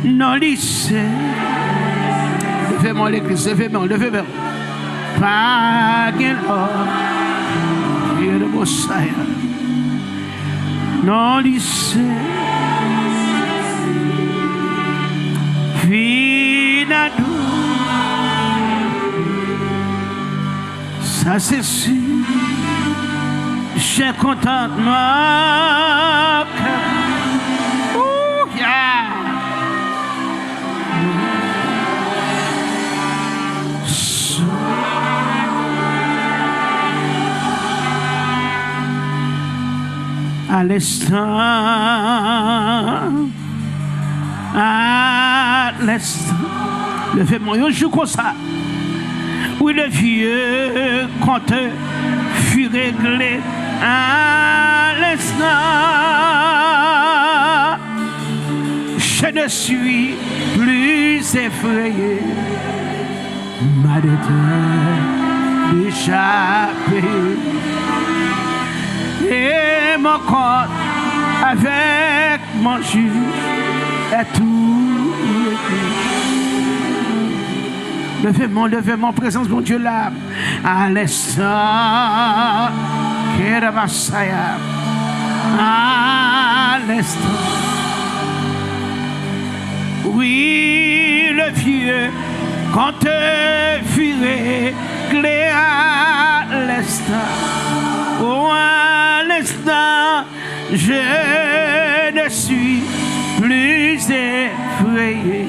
non lycée. Levez-moi l'église, levez-moi. Pas gain l'or, Dieu de Messiah. Non lycée. Vinadou. Ça c'est sûr. J'ai contentement. Ouh, yeah. À l'instant, levez-moi, je joue comme ça. Oui, le vieux compte fut réglé à l'instant. Je ne suis plus effrayé, ma dette déjà payée. Et mon compte avec mon juge est tout réglé. Levez-moi, présence, mon Dieu, là, à l'instant, Kera Messiah, à l'instant. Oui, le vieux compte fut réglé à l'instant. Oh, à l'instant, je ne suis plus effrayé.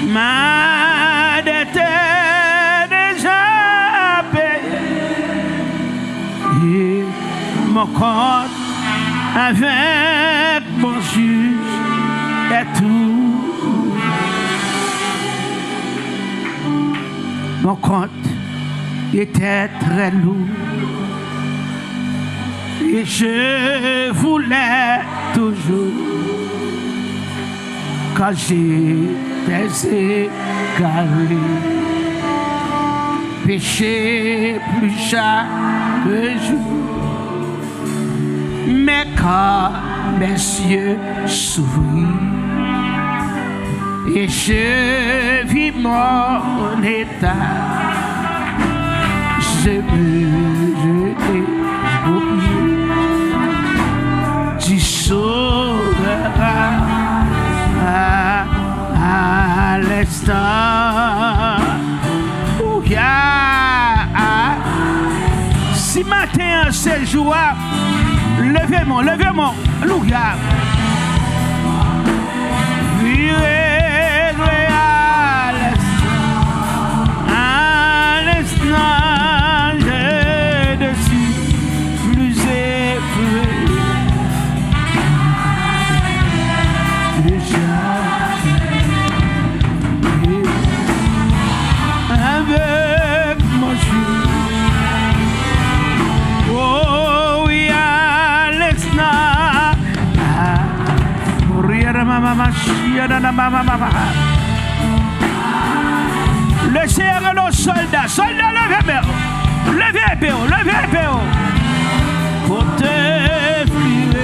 Ma dette est déjà payée. Et mon compte avec mon juge est tout. Mon compte était très lourd. Et je voulais toujours, quand j'étais égaré, pécher plus chaque jour. Mais quand mes yeux s'ouvrirent et je vis mon état, je me jetai au pied du sauveur à l'instant. Oh, yeah. Si matin c'est jour, levez-moi, louia. À l'instant, je ne suis plus effrayé. Avec mon juge, oh oui, à l'instant, le Seigneur est nos soldats, levez haut, pour te fuir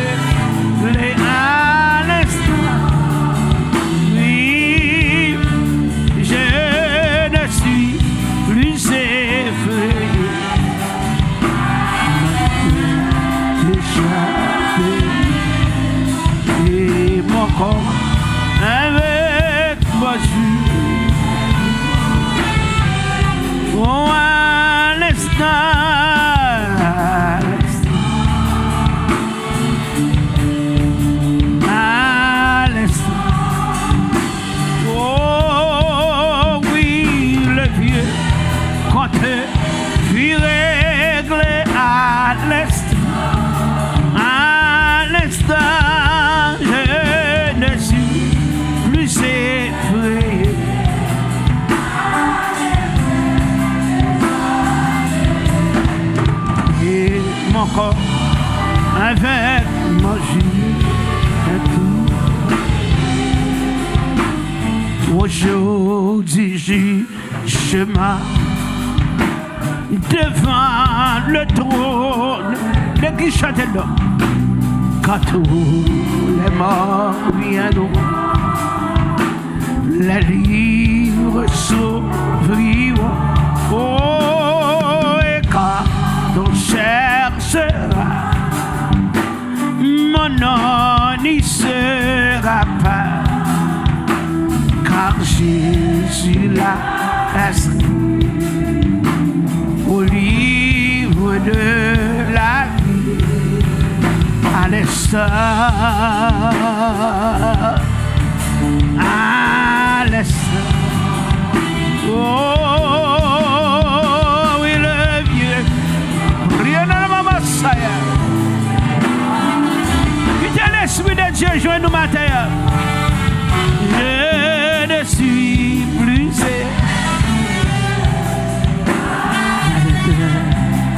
à l'instant. Oui, je ne suis plus effrayé. Et mon corps avec mon juge. Oh, à l'instant, à l'instant. Oh oui, le vieux compte fut réglé à l'instant. À l'instant, je ne suis plus effrayé. Et mon corps avec mon juge est tout. Aujourd'hui, jugement devant le trône de qui chante là. Quand tous les morts viendront, les livres s'ouvriront. Oh, et quand on cherchera, mon nom n'y sera pas, car Jésus l'a inscrit au livre de la vie. À l'instant, à l'instant, oh oui le vieux, rien à la maman Saya. Que l'Esprit de Dieu joue nous matin. Je ne suis plus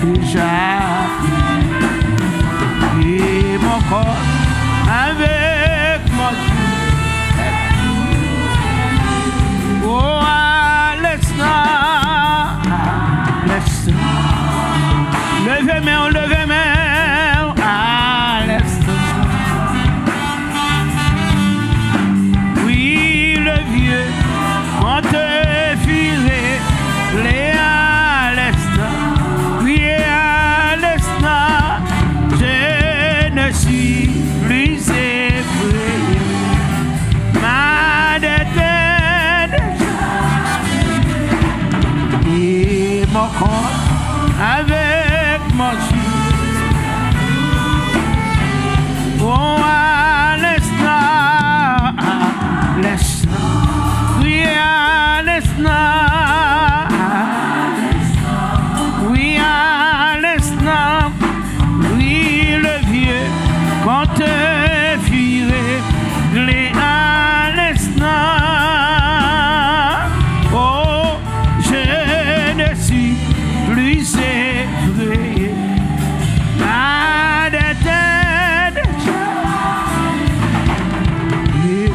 déjà. Et mon corps avec mon Dieu. Oh, à l'instant, levez main, levez main, à l'instant. Oui, le vieux, on te filait, les à l'instant. Oui, à l'instant, je ne suis plus effrayé. Ma dette est déjà. Et mon corps avec mon Dieu. Oh, à l'instant, l'instant, oui, à l'instant, oui, à l'instant, oui, le vieux, quand te fuirait, les à l'instant, oh, je ne suis plus effrayé. Ma dette est déjà. Et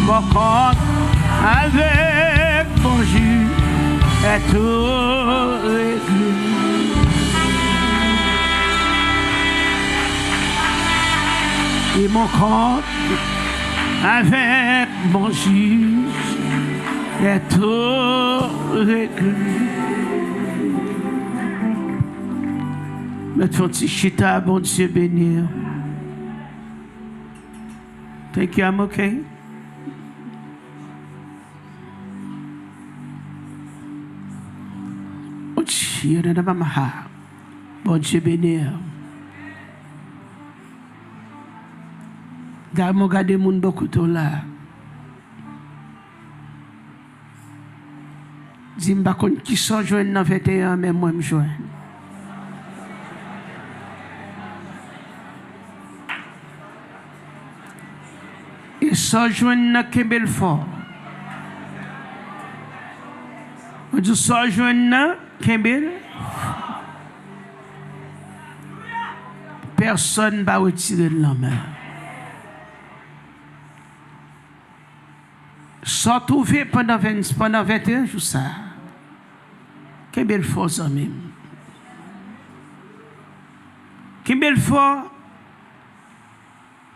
mon compte avec mon jus est tout réglé. Et mon compte avec mon juge est tout réglé. Mettez un petit chita, bon Dieu bénir. Thank you, I'm okay. Bon Dieu, bon Dieu bénir. Regardez moun beaucoup de là. Dis-moi qui sont joints dans 21, mais moi je joins. Et sont joints dans Kembelfort. On dit sont joints dans Kembel. Personne ne va retirer de la main. Sans trouver pendant 21 jours ça. Quelle belle force en même. Quelle belle force.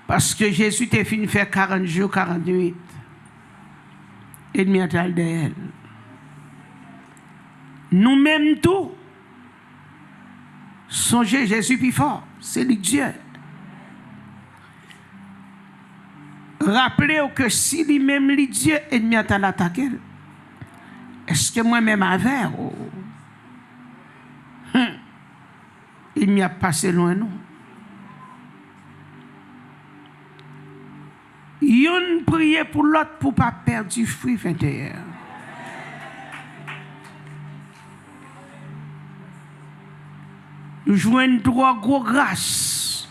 Parce que Jésus t'a fini faire 40 jours, 48. Et demi à elle. Nous-mêmes tout. Songez Jésus plus fort. C'est le Dieu. Rappelez-vous que si lui-même les Dieu ennemi à l'attaquer, est-ce que moi-même avec il m'y a passé loin nous. Yon prier pour l'autre pour pas perdre du fruit 21. Nous jouons trois gros grâces.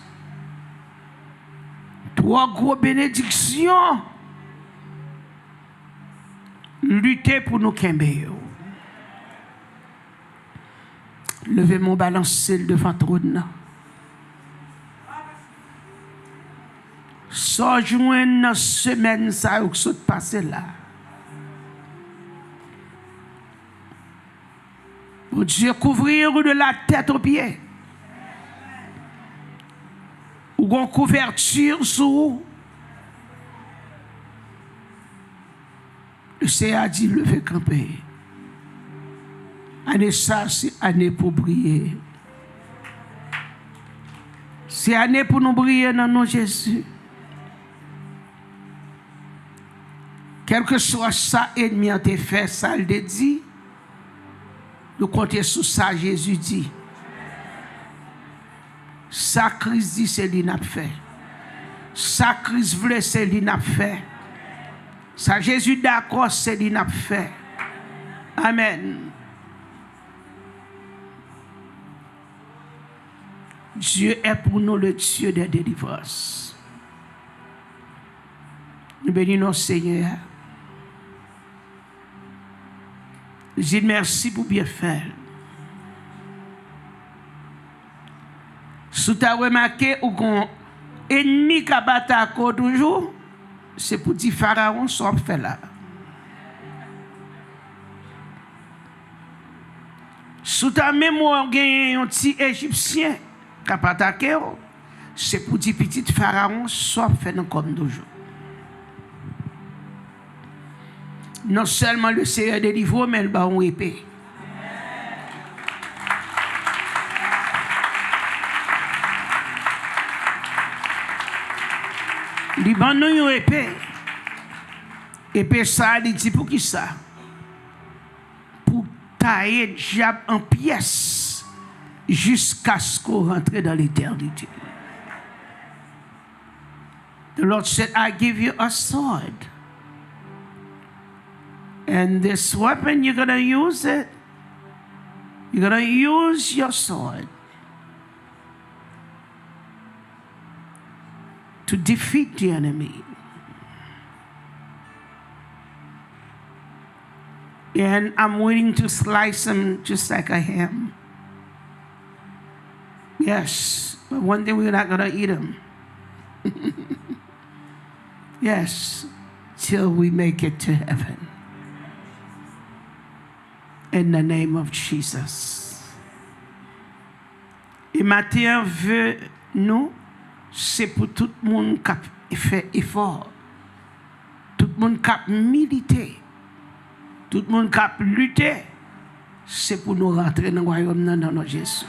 Trois gros bénédictions. Lutter pour nous kembe. Levez mon balancier devant trône. Sans joindre dans semaine ça ou se passer là. Pour Dieu couvrir de la tête aux pieds. Ou ou une couverture sous. Le CA dit lever camper. Année ça, c'est année pour briller. C'est année pour nous briller dans nos Jésus. Quel que soit ça, ennemi a été fait, ça le dit. Nous comptons sur ça, Jésus dit. Sa crise dit, c'est lui n'a fait. Sa crise voulait, c'est lui n'a fait. Sa Jésus d'accord, c'est lui n'a fait. Amen. Dieu est pour nous le Dieu des délivrances. Nous bénissons Seigneur. Je dis merci pour bien faire. Si tu as remarqué qu'on ennemi qui a battu à côté toujours, c'est pour dire Pharaon soit fait là. Si tu as même gagné un petit Égyptien qui a attaqué, c'est pour dire petit Pharaon soit fait comme toujours. Non seulement le Seigneur délivre, mais le baron épée. Il ban nous une épée. Épée ça, il dit pour qui ça? Pour tailler le diable en pièces jusqu'à ce qu'on rentre dans l'éternité. The Lord said, I give you a sword. And this weapon, you're going to use it. You're going to use your sword to defeat the enemy. And I'm willing to slice them just like a ham. Yes, but one day we're not going to eat them. Yes, till we make it to heaven. In the name of Jesus. Et matin veut nous, c'est pour tout le monde qui fait effort, tout le monde qui milite, tout le monde qui lutte, c'est pour nous rentrer dans le royaume de notre Jésus.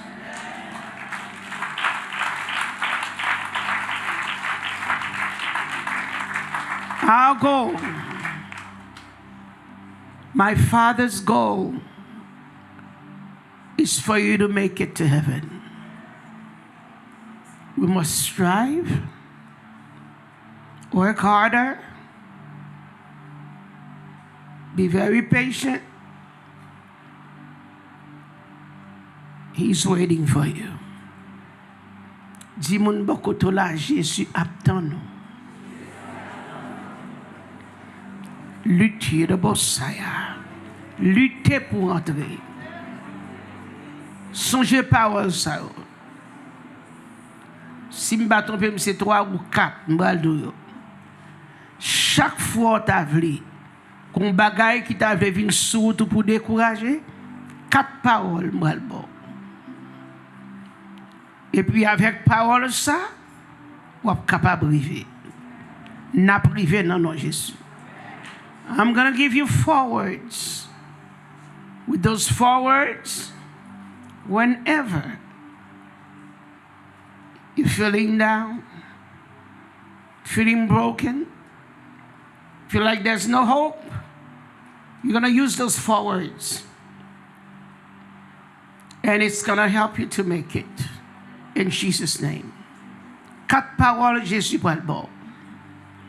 Our goal, my Father's goal, is for you to make it to heaven. We must strive, work harder, be very patient. He's waiting for you. Dis moun bokoto la, Jésus attend nous. Luttez de Bossaya. Luttez pour entrer. Songez parole ça. Si je me trompe, c'est 3 ou 4. Chaque fois que tu as vu qu'on bagaille qui t'a vu sur tout pour décourager, 4 paroles, et puis avec parole ça, on est capable de priver. N'a privé non non Jésus. I'm going to give you 4 words. With those 4 words, whenever you're feeling down, feeling broken, feel like there's no hope, you're going to use those 4 words. And it's going to help you to make it. In Jesus' name. 4 paroles, Jésus pour le bon.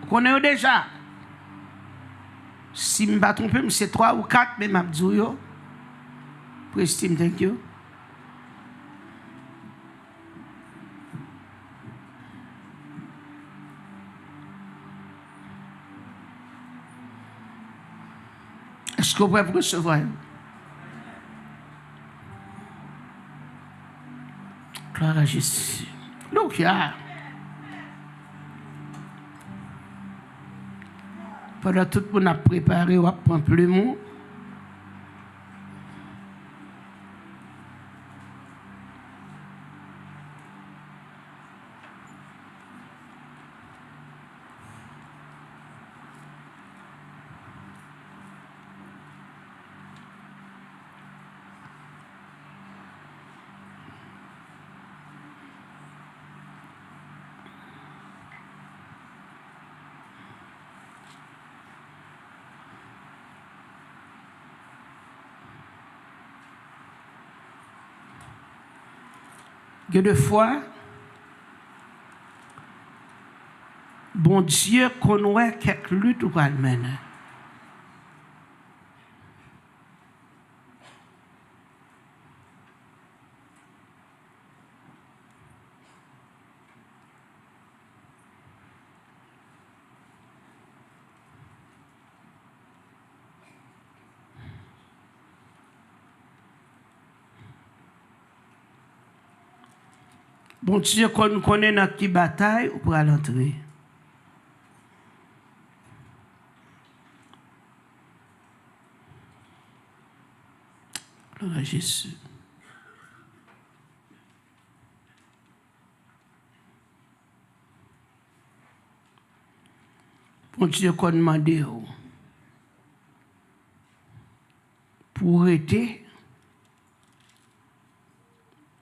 Vous connaissez déjà. Si je ne me trompe pas, c'est 3 ou 4, mais je dis, Prestime, thank you. Est-ce que vous pouvez recevoir? Gloire à Jésus. Look here. Pendant tout le monde a préparé, on va prendre le mot. Il y a deux fois, bon Dieu connaît quelques luttes ou pas le mener. Bon Dieu, quand nous connaissons notre petite bataille, on pourra l'entrer. Gloire à Jésus. Bon Dieu, quand nous demandons pour être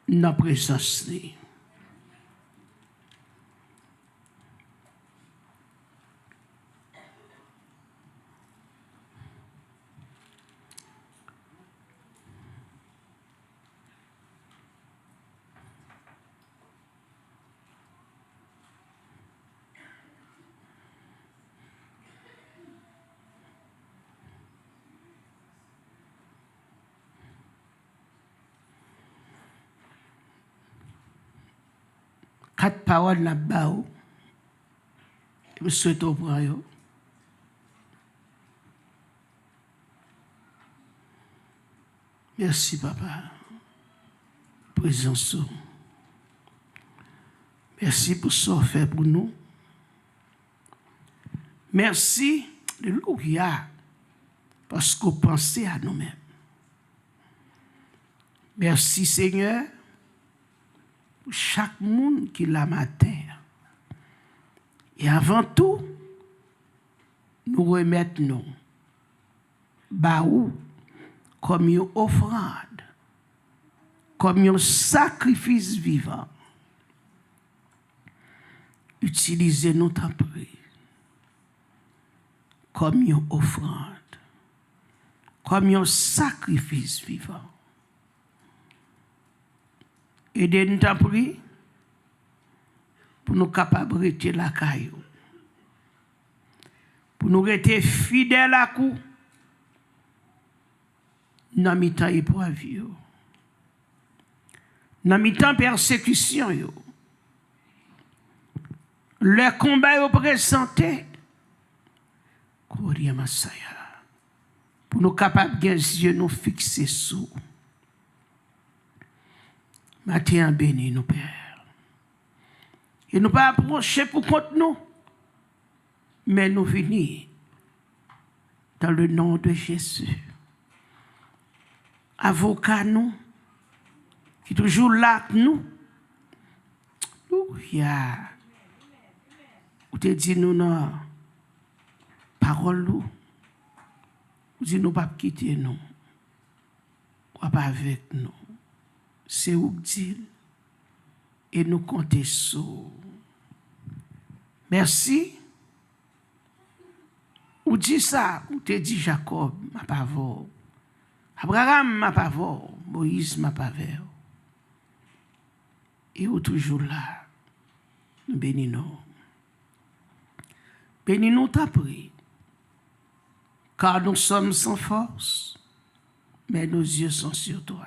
dans la présence. Quatre paroles là-bas, je souhaite au prendre. Merci, papa. Présence. Merci pour ce que vous faites pour nous. Merci, alléluia, parce que vous pensez à nous-mêmes. Merci, Seigneur, pour chaque monde qui l'a matin. Et avant tout, nous remettons Baou comme une offrande, comme un sacrifice vivant. Utilisez-nous tant pis comme une offrande, comme un sacrifice vivant. Aidez-nous tant pis pour nous capables de rester la caillou, pour nous rester fidèles à coup dans le temps épreuve, dans le temps persécution, le combat est présenté, pour nous capables de yeux nous fixer sur. Matin béni nous, Père. Et nous pas approcher pour contre nous, mais nous venir dans le nom de Jésus. Avocat nous, qui est toujours là avec nous. Alléluia. Ou te dit nous non, parole nous. Ou dit nous pas quitter nous. Ou pas avec nous. C'est où dit et nous compter sur. Merci. Ou dit ça, ou te dit Jacob, ma pavot. Abraham, ma pavot. Moïse, ma pavot. Et ou toujours là. Nous bénissons. Bénis-nous ta prière. Car nous sommes sans force, mais nos yeux sont sur toi.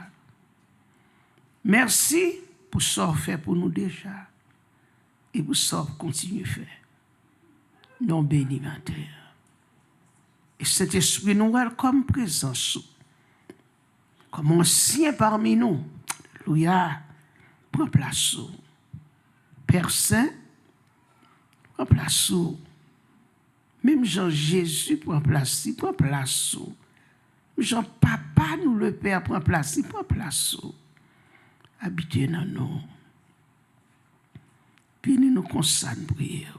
Merci pour ce que tu fait pour nous déjà et pour ce que tu continues à faire. Nous bénis ma terre. Et cet esprit nous comme présence, comme ancien parmi nous. Alléluia. Prends place. Père Saint, prends place. Même Jean-Jésus prend place. Prend place. Jean-Papa, nous le Père, prend place. Prend place. Habitez dans nous. Puis nous consacrons prière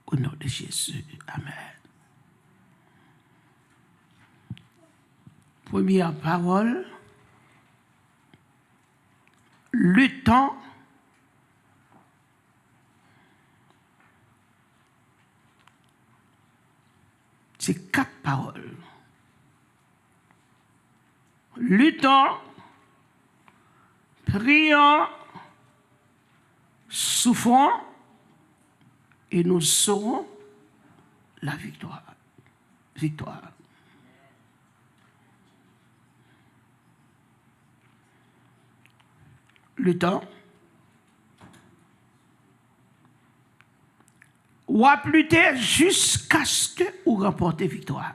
au nom de Jésus. Amen. Première parole. Luttons. C'est 4 paroles. Luttons. Prions, souffrons et nous saurons la victoire. Victoire. Le temps. Ou à lutter jusqu'à ce que vous remportez victoire.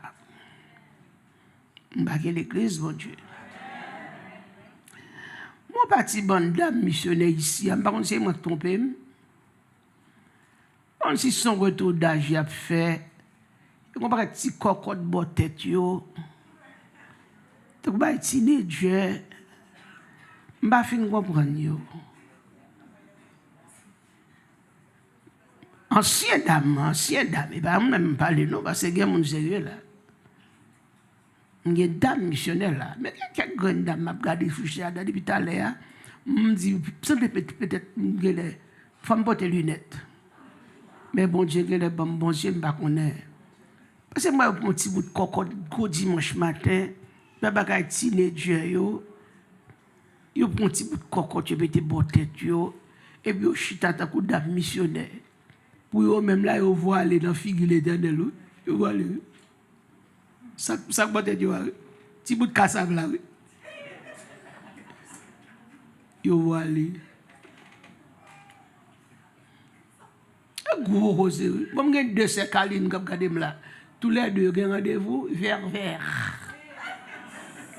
M'bagé l'église, mon Dieu. Mon parti bonne dame missionnaire ici, par contre, c'est moi qui trompe. On si son retour d'âge a fait, on va petit cocotte de tête yo. Donc ba teenager, m'ba fin comprendre yo. Ancien dame, et pas même parler non parce que il y a mon sérieux là. Il y a dame missionnaire là, mais il y a quelques grandes dames m'a regardé foucher depuis tout à l'heure, me dit peut-être les femme porter lunettes. Mais bon Dieu, les bon Dieu m'pas connaît. Parce que moi mon petit bout de cocotte gros dimanche matin, pas bagay teenager yo prend un petit bout de cocotte yo mette bon tête yo et puis yo chita ta coup dame missionnaire. Pour eux même là, ils voient aller dans figure l'éternel. Ils voient aller. Ça va être du petit bout de cassave là. Ils voient aller. Un gros rosé. Bon, j'ai deux sécalines comme regardez là. Tous les deux, ils ont rendez-vous vert.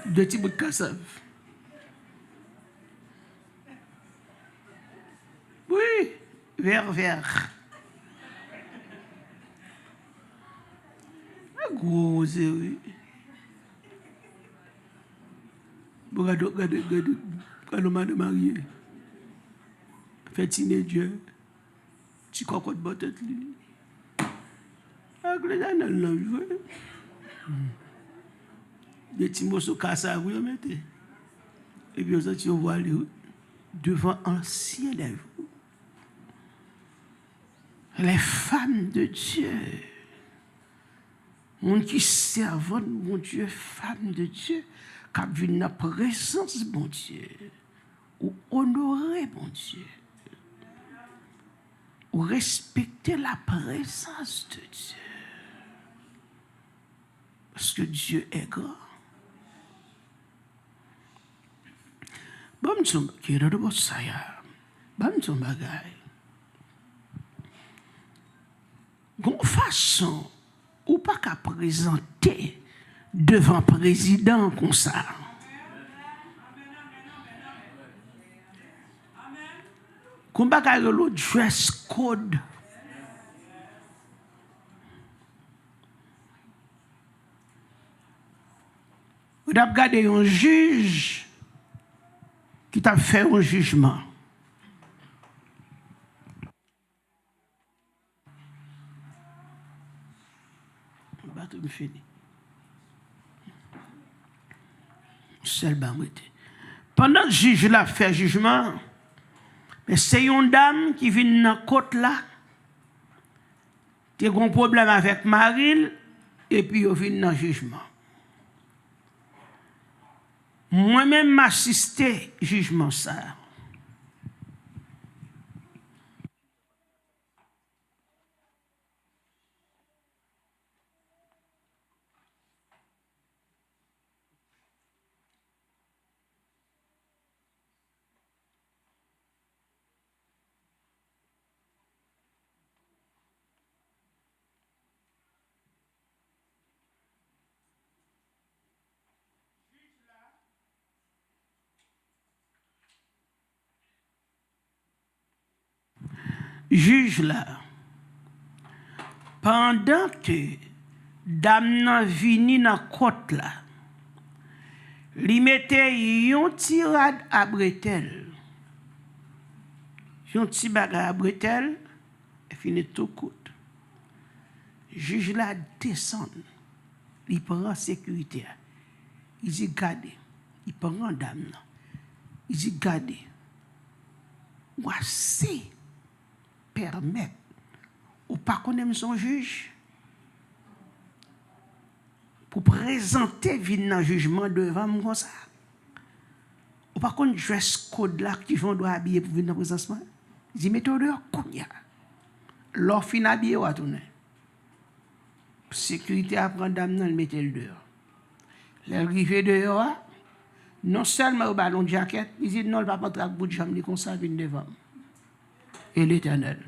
Deux petits bouts de cassave. Oui, vert. Gros rosé, oui. Regardez, quand on m'a marié, fait teenager, tu cocotte de tête. Ah, que les gens n'ont pas vu. Des petits morceaux cassés, vous mettez. Et puis, vous voyez devant ancien de vous. Les femmes de Dieu. Mon qui servent, mon Dieu, femme de Dieu, qui a vu la présence, mon Dieu, ou honorer, mon Dieu, ou respecter la présence de Dieu. Parce que Dieu est grand. Bon, qui est de votre saya, bon, son bagay. Bon façon, ou pas qu'à présenter devant le président comme ça. Qu'on pas qu'à le dress code. Vous avez regardé un juge qui t'a fait un jugement. Fini. Pendant que le juge l'a fait jugement, c'est une dame qui vient dans la côte là, qui a un problème avec Maril, et puis elle vient dans le jugement. Moi-même, m'assisté au jugement ça. Juge là, pendant que dame nan vini dans côte là, li mette yon tirade à bretel. Yon ti bagay à bretel, et fini tout coûte. Juge là descend, il prend sécurité. Il dit gardez, il prend dame là. Il dit gardez. Voici permettre ou pas connaître son juge pour présenter un jugement devant moi comme ça. Ou pas qu'on dress code là qui vont doit habiller pour venir dans la présence. Il dit, mettez dehors, kounya. L'or fin habillé ou à tourner. Sécurité à prendre dame, non, mettez le dehors. L'arrivée dehors, non seulement au ballon de jaquette, il dit, non, il va pas rentrer avec bout de jambe, il conserve une devant. Et l'Éternel.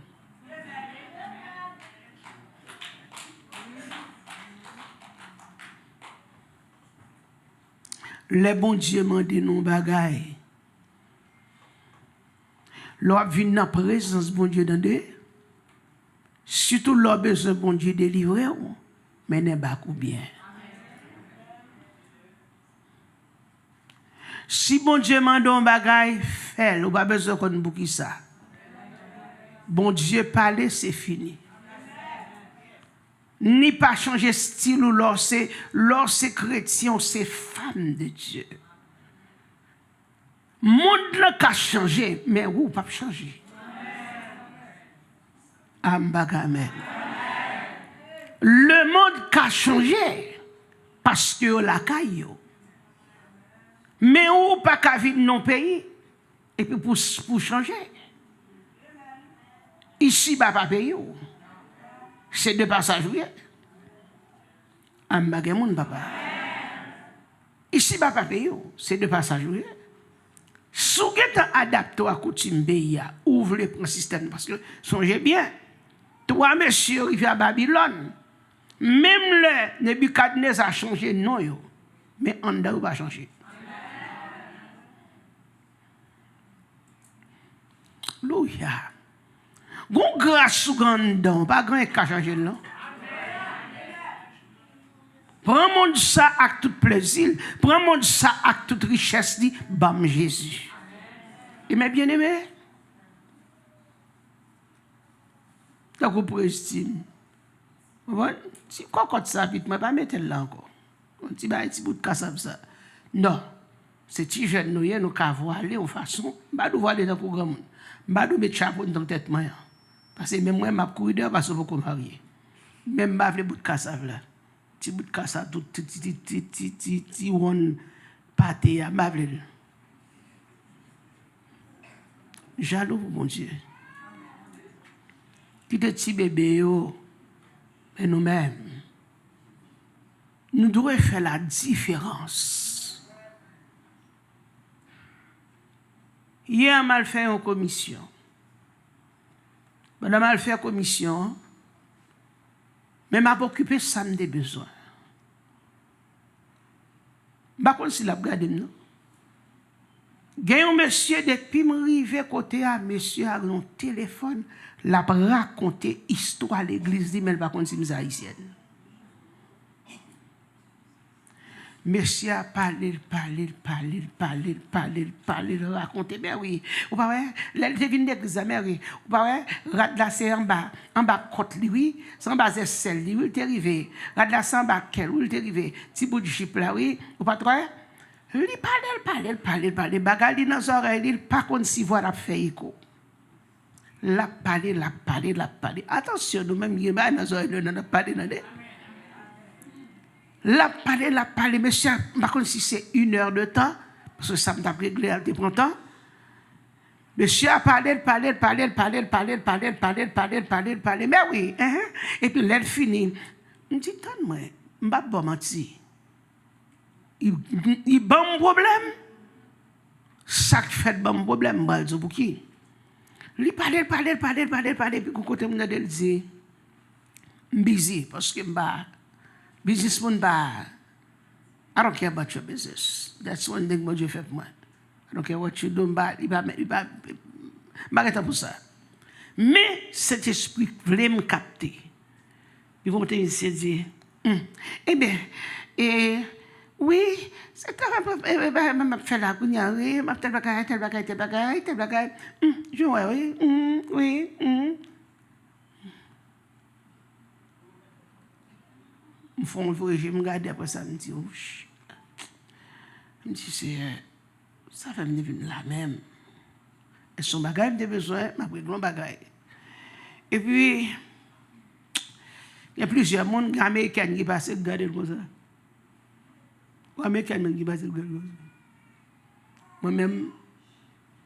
Les bons dieux m'ont dit non bagaille. L'on vient dans la présence bon Dieu dans deux. Surtout l'on besoin bon Dieu délivrer, mais n'est pas bien. Si bon Dieu m'a donné un bagaille, fait, ou pas besoin qu'on boucle ça. Bon Dieu parler, c'est fini. Ni pas changer style ou lorsque c'est chrétien, c'est femme de Dieu. Monde là a changé, mais vous pas changer. Amen. Le monde a changé parce que la caillou. Mais ou pas qu'à vivre dans le pays et puis pour changer. Ici bah pas payer. C'est de passage oui. Ambagé mon papa. Ici bah pas payer, c'est de passage oui. Si vous êtes adapté à coutume pays, ouvre le système parce que songez bien. Toi monsieur arrivé à Babylone. Même le Nebuchadnezzar a changé non yo, mais en dedans va changer. Alléluia. Gon grâce sous grandon, pas grand ka changer non. Prends mon ça avec tout plaisir, prends mon ça avec toute richesse dit bam Jésus. Et mes bien-aimés, donc vous pouvez estime. Si quoi quand ça vite, moi pas mettre là encore. On dit bah petit bout de cassab ça. Non. C'est petit jeune nous ka voir aller en façon, ba nous voir aller dans programme. Ba nous mettre chapeau dans tête moi. Parce que même moi m'a courir parce que beaucoup marié. Même ba le bout de cassab là. Petit bout de cassab tout ti one pâté à m'a vle. Jaloux mon Dieu. Qui de petit bébé yo. Et nous-mêmes, nous devons faire la différence. Hier, on a fait une commission. On a fait une commission, mais m'a occupé ça des besoins. Je ne sais pas si vous regardé, non? Il y a un monsieur, depuis que je suis côté à monsieur, a un téléphone, l'a raconté l'histoire de l'église, mais il ne pas si haïtienne. Monsieur a parlé, raconté. Ben oui, vous voyez, elle est venue d'église, mais oui, vous voyez, là c'est en bas côte, oui, c'est en bas c'est celle, oui, il est arrivé. Là c'est en bas quel, oui, il est arrivé. Petit bout de chip là, oui, vous pas trop? Il parle, bagali dans les oreilles, il pas contre si voix la fait écho. La parler. Attention, nous-mêmes, il y a dans les oreilles, nous parler dans les. La parler, monsieur, par contre, si c'est 1 heure de temps, parce que ça m'a réglé à prend temps. Monsieur a parlé, mais oui, hein? Et puis elle finit. Je dis, moi, je ne vais pas mentir. Il a un problème. Ça fait un problème, je vais dire pour qui? Il parle, puis côté mon il dit, je suis busy, parce que businessman, I don't care about your business. That's one thing que je fais pour moi. I don't care what you do, il va m'arrêter pour ça. Mais cet esprit voulait me capter. Ils vont te dire, eh bien, oui, c'est un fait la counia, oui, tel bagaille. Je vois, oui. Je me regarde après ça, je me dis, ça fait me devenir la même. Et son bagage de besoin, ma grand bagage. Et puis, il y a plusieurs monde américains qui passent regarder comme ça. Américains qui passent regarder comme ça. Moi-même,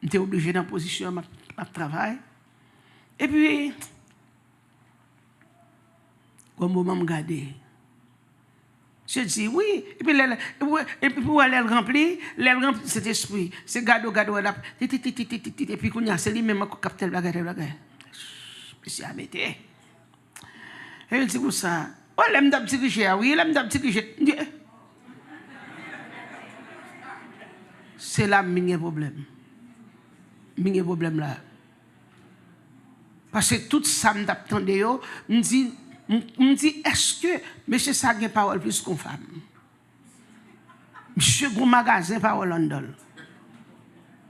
j'étais obligé dans la position de travail. Et puis, au moment où je regarde, je dis oui. Et puis, pour elle remplit cet esprit. C'est gado, et puis, c'est lui-même qui capte le bagage. Je suis amété. Et il dit pour ça, oh, l'aime d'un petit riche, oui, l'aime d'un petit riche. C'est là le problème. Le problème là. Parce que tout ça m'attendait, me dit, est-ce que monsieur ça a parole plus qu'une femme? Monsieur gros magasin parole en dol.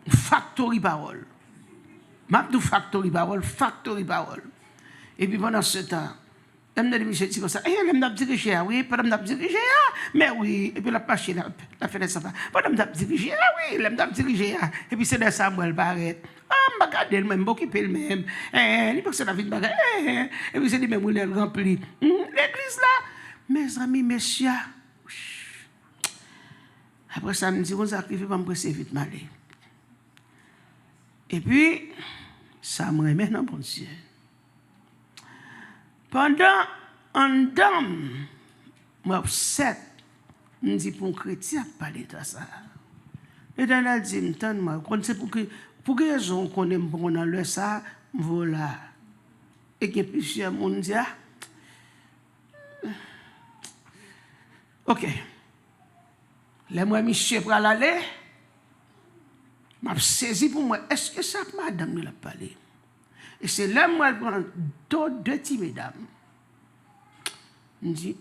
Factory parole. Mabdou factory parole. Et puis pendant ce temps, elle me dit, monsieur, dit comme ça, elle m'a dit que j'ai, oui, pendant m'a dit que j'ai, mais oui, et puis la pâche, la fenêtre, ça va. Pendant m'a dit que j'ai, oui, elle m'a dit que j'ai, et puis c'est de ça, elle paraît. Ah, m'a gardé le même, m'occuper le même. Il pense que la vie de bagarre. Et puis c'est dit, mais vous l'avez rempli. L'église là, mes amis, messieurs. Après ça, me dit, on sacrifie, pas me presser vite, m'aller. Et puis, ça me remet dans mon Dieu. Pendant un dame, moi, je me dis, pour un chrétien, parler de ça. Et dans la dit, moi, pour que raison qu'on aime bon dans le ça, voilà. Et que plusieurs monde disent, ok. Les moi, Michel, pour aller, m'a saisi pour moi, est-ce que ça, madame, nous l'a parlé? Et c'est là, moi, je prends deux petits mesdames. Je dis,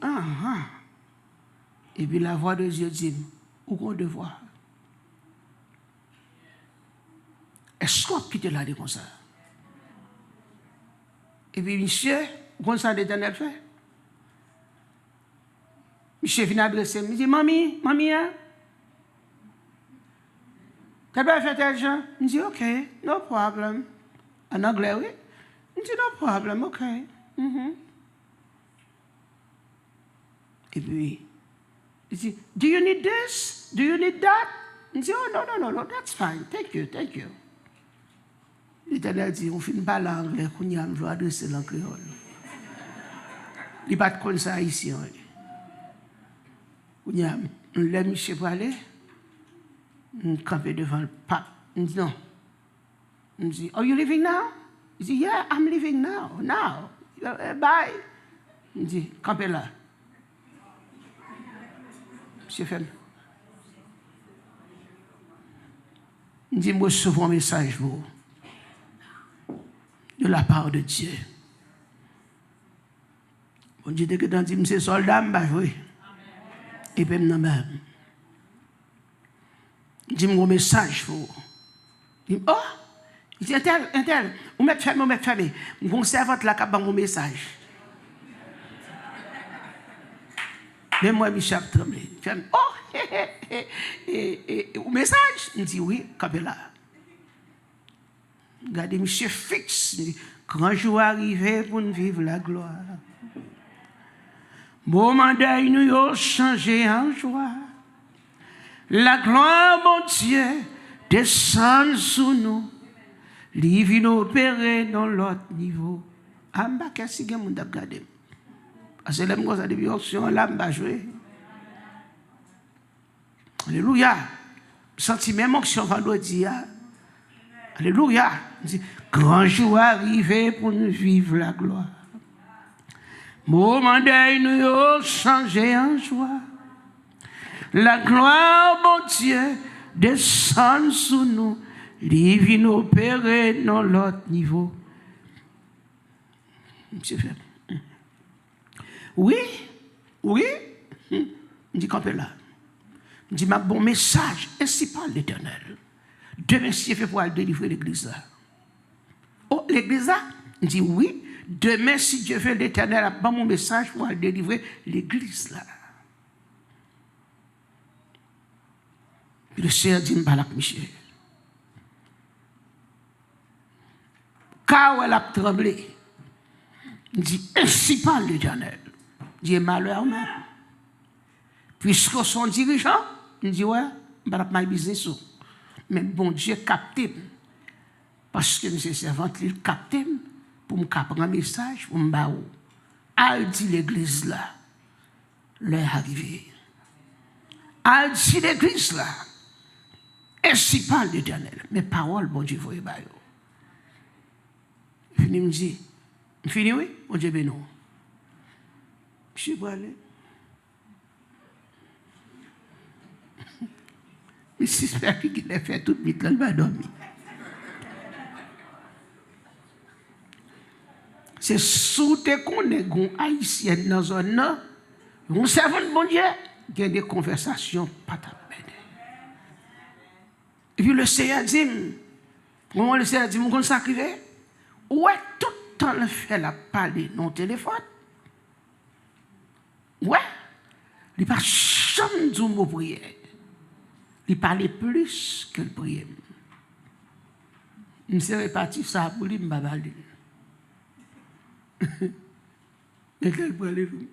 Et puis la voix de Dieu dit, où qu'on devoir? Est-ce qu'on quitte là comme ça? Et puis, monsieur, comment ça l'Éternel fait? Monsieur vient adresser, il dit, mamie, hein? Tu as fait tel genre? Je dis, OK, no problem. En anglais, oui? Je dis, no problem, OK. Et puis, il dit, do you need this? Do you need that? Je dis, oh, no, that's fine. Thank you. L'Éternel dit, on finit pas l'anglais, qu'on y a, on doit adresser l'anglais. Il n'y a pas de comme ça ici. On y a, on l'a mis chez aller, on campait devant le pape. Il dit, non. Il dit, are you leaving now? Il dit, yeah, I'm leaving now. Bye. Il dit, campez là. Monsieur Femme. Il dit, moi, je reçois un message pour de la part de Dieu. Bon Dieu, que dans dit, c'est soldat, oui. Et puis, même. Il dit, mon message pour. Il dit, oh, il dit, un tel, vous mettez fermé. Vous conservez la cape dans mon message. Mais moi, Michel tremblé. Oh, message? Il dit, oui, campé là. Regardez, monsieur fixe. Grand jour arrivé pour nous vivre la gloire. Moment d'ailleurs, nous avons changé en joie. La gloire, mon Dieu, descend sous nous. Livre nous opérer dans l'autre niveau. Amba, qu'est-ce que vous avez regardé? Parce que les gens qui ont option, là, je jouer. Alléluia. Senti même option vendredi. Alléluia. Grand jour arrivé pour nous vivre la gloire. Moment d'ailleurs, nous avons changé en joie. La gloire, mon Dieu, descend sous nous. Livre nous opérer dans l'autre niveau. Monsieur Femme. Oui. Je dis qu'on peut là. Je dis, ma bon message, ainsi parle l'Éternel. Demain, si je fais pour aller délivrer l'église là. Oh, l'église là? Je dis oui. Demain, si Dieu fait l'Éternel, a pas mon message pour aller délivrer l'église là. Puis le Seigneur dit, Balak Michel. Car elle a tremblé. Il dit, ainsi parle l'Éternel. Il dit, malheur même. Puisque son dirigeant, il dit, ouais, je ne vais pas business. Mais bon Dieu capte. Parce que M. Servante, il capte. pour me prendre un message pour me baou. Al dit l'église là, l'heure arrivée. Al dit l'église là, ainsi parle l'Éternel. Mes paroles, bon Dieu, vous voyez, fini me dit, fini oui, bon Dieu, ben non. Je suis pas allé. Mais j'espère qu'il a fait tout vite, là, il va dormir. C'est sous tes connaissances haïtiennes dans zone là, on servant de bon Dieu, il y a des conversations pas ta peine. Et puis le Seigneur dit, comment le Seigneur dit, mon consacré, ouais, tout le temps le fait la parler dans le téléphone. Ouais, il ne parle jamais du mot prière. Il parlait plus que le prière. Je suis reparti ça pour lui, je ne vais pas parler. Mais quel problème?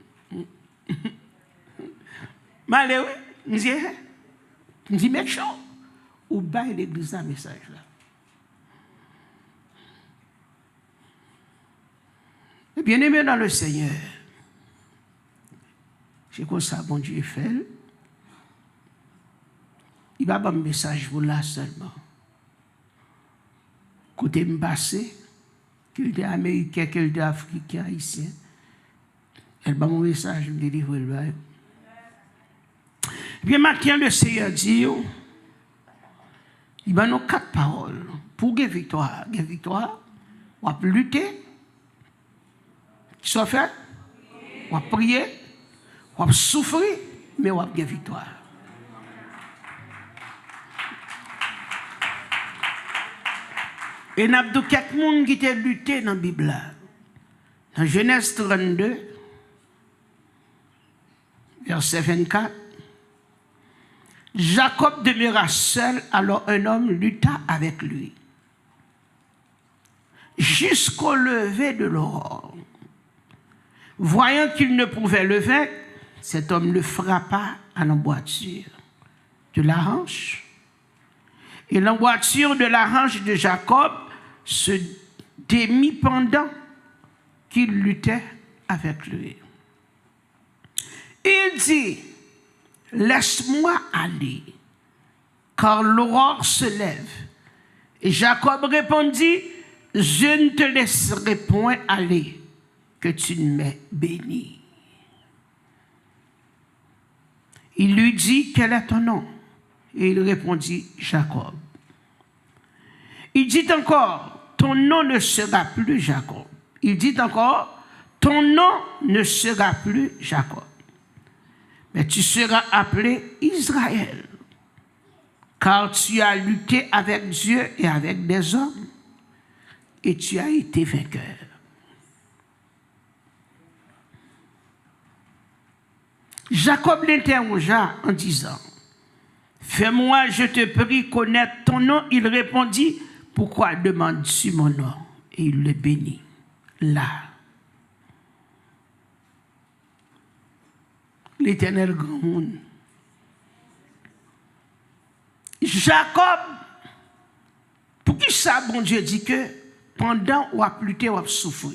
Malheureux, je dis, mec chaud, ou baille l'église un message là. Et bien aimé dans le Seigneur, c'est comme ça, bon Dieu fait. Il va pas un message pour là seulement. Côté me passé, qu'il était américain, qu'il était africain, haïtien. Elle va mon message, me délivrer le bail. Bien maintenant, le Seigneur dit, il va nous 4 paroles. Pour gagner victoire, on va lutter, qui soit fait, on va prier, on va souffrir, mais on va gagner victoire. Et il y a quelqu'un qui a lutté dans la Bible. Dans Genèse 32, verset 24, Jacob demeura seul, alors un homme lutta avec lui. Jusqu'au lever de l'aurore. Voyant qu'il ne pouvait le vaincre, cet homme le frappa à l'emboîture de la hanche. Et l'emboîture de la hanche de Jacob se démit pendant qu'il luttait avec lui. Il dit, laisse-moi aller, car l'aurore se lève. Et Jacob répondit, je ne te laisserai point aller, que tu ne m'aies béni. Il lui dit, quel est ton nom? Et il répondit, Jacob. Il dit encore, ton nom ne sera plus Jacob. Il dit encore, ton nom ne sera plus Jacob. Mais tu seras appelé Israël, car tu as lutté avec Dieu et avec des hommes, et tu as été vainqueur. Jacob l'interrogea en disant, fais-moi, je te prie, connaître ton nom. Il répondit, pourquoi demandes-tu mon nom? Et il le bénit. Là, l'Éternel grand monde. Jacob, pour qui ça, bon Dieu dit que pendant ou a lutté ou a souffert,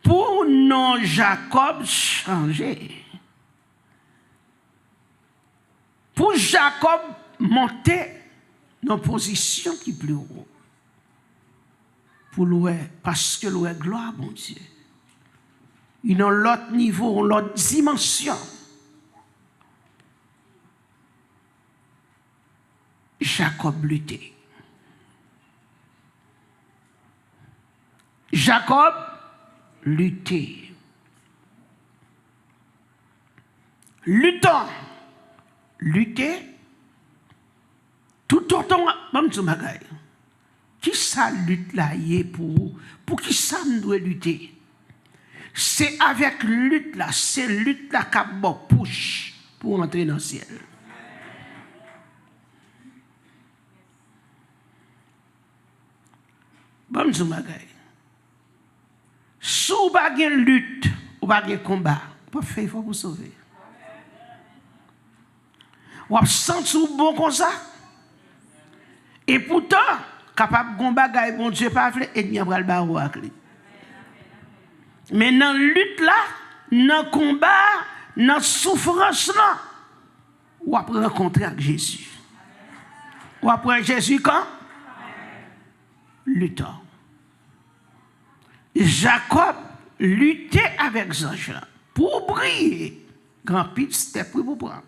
pour non Jacob changer, pour Jacob monter dans une position qui est plus haut, pour louer, parce que louer gloire, bon Dieu. Il a l'autre niveau, l'autre dimension. Jacob luttait. Jacob luttait. Luttant. Lutter. Tout autant, même si je qui ça lutte là pour qui ça nous doit lutter? C'est avec lutte là, c'est lutte là qui a push pour entrer dans le ciel. Bon, je m'agaille. Si vous n'avez pas de lutte, vous n'avez pas de combat, vous pouvez faire, il faut vous sauver. Vous avez senti bon comme ça. Et pourtant, capable de combattre, bon Dieu, pas fait, et bien, vous allez le barreau avec lui. Mais dans la lutte là, dans le combat, dans la souffrance là, on va rencontrer avec Jésus. On va prendre Jésus quand? Luttant. Jacob luttait avec les anges là pour briller. Grand pile, c'était pour prendre.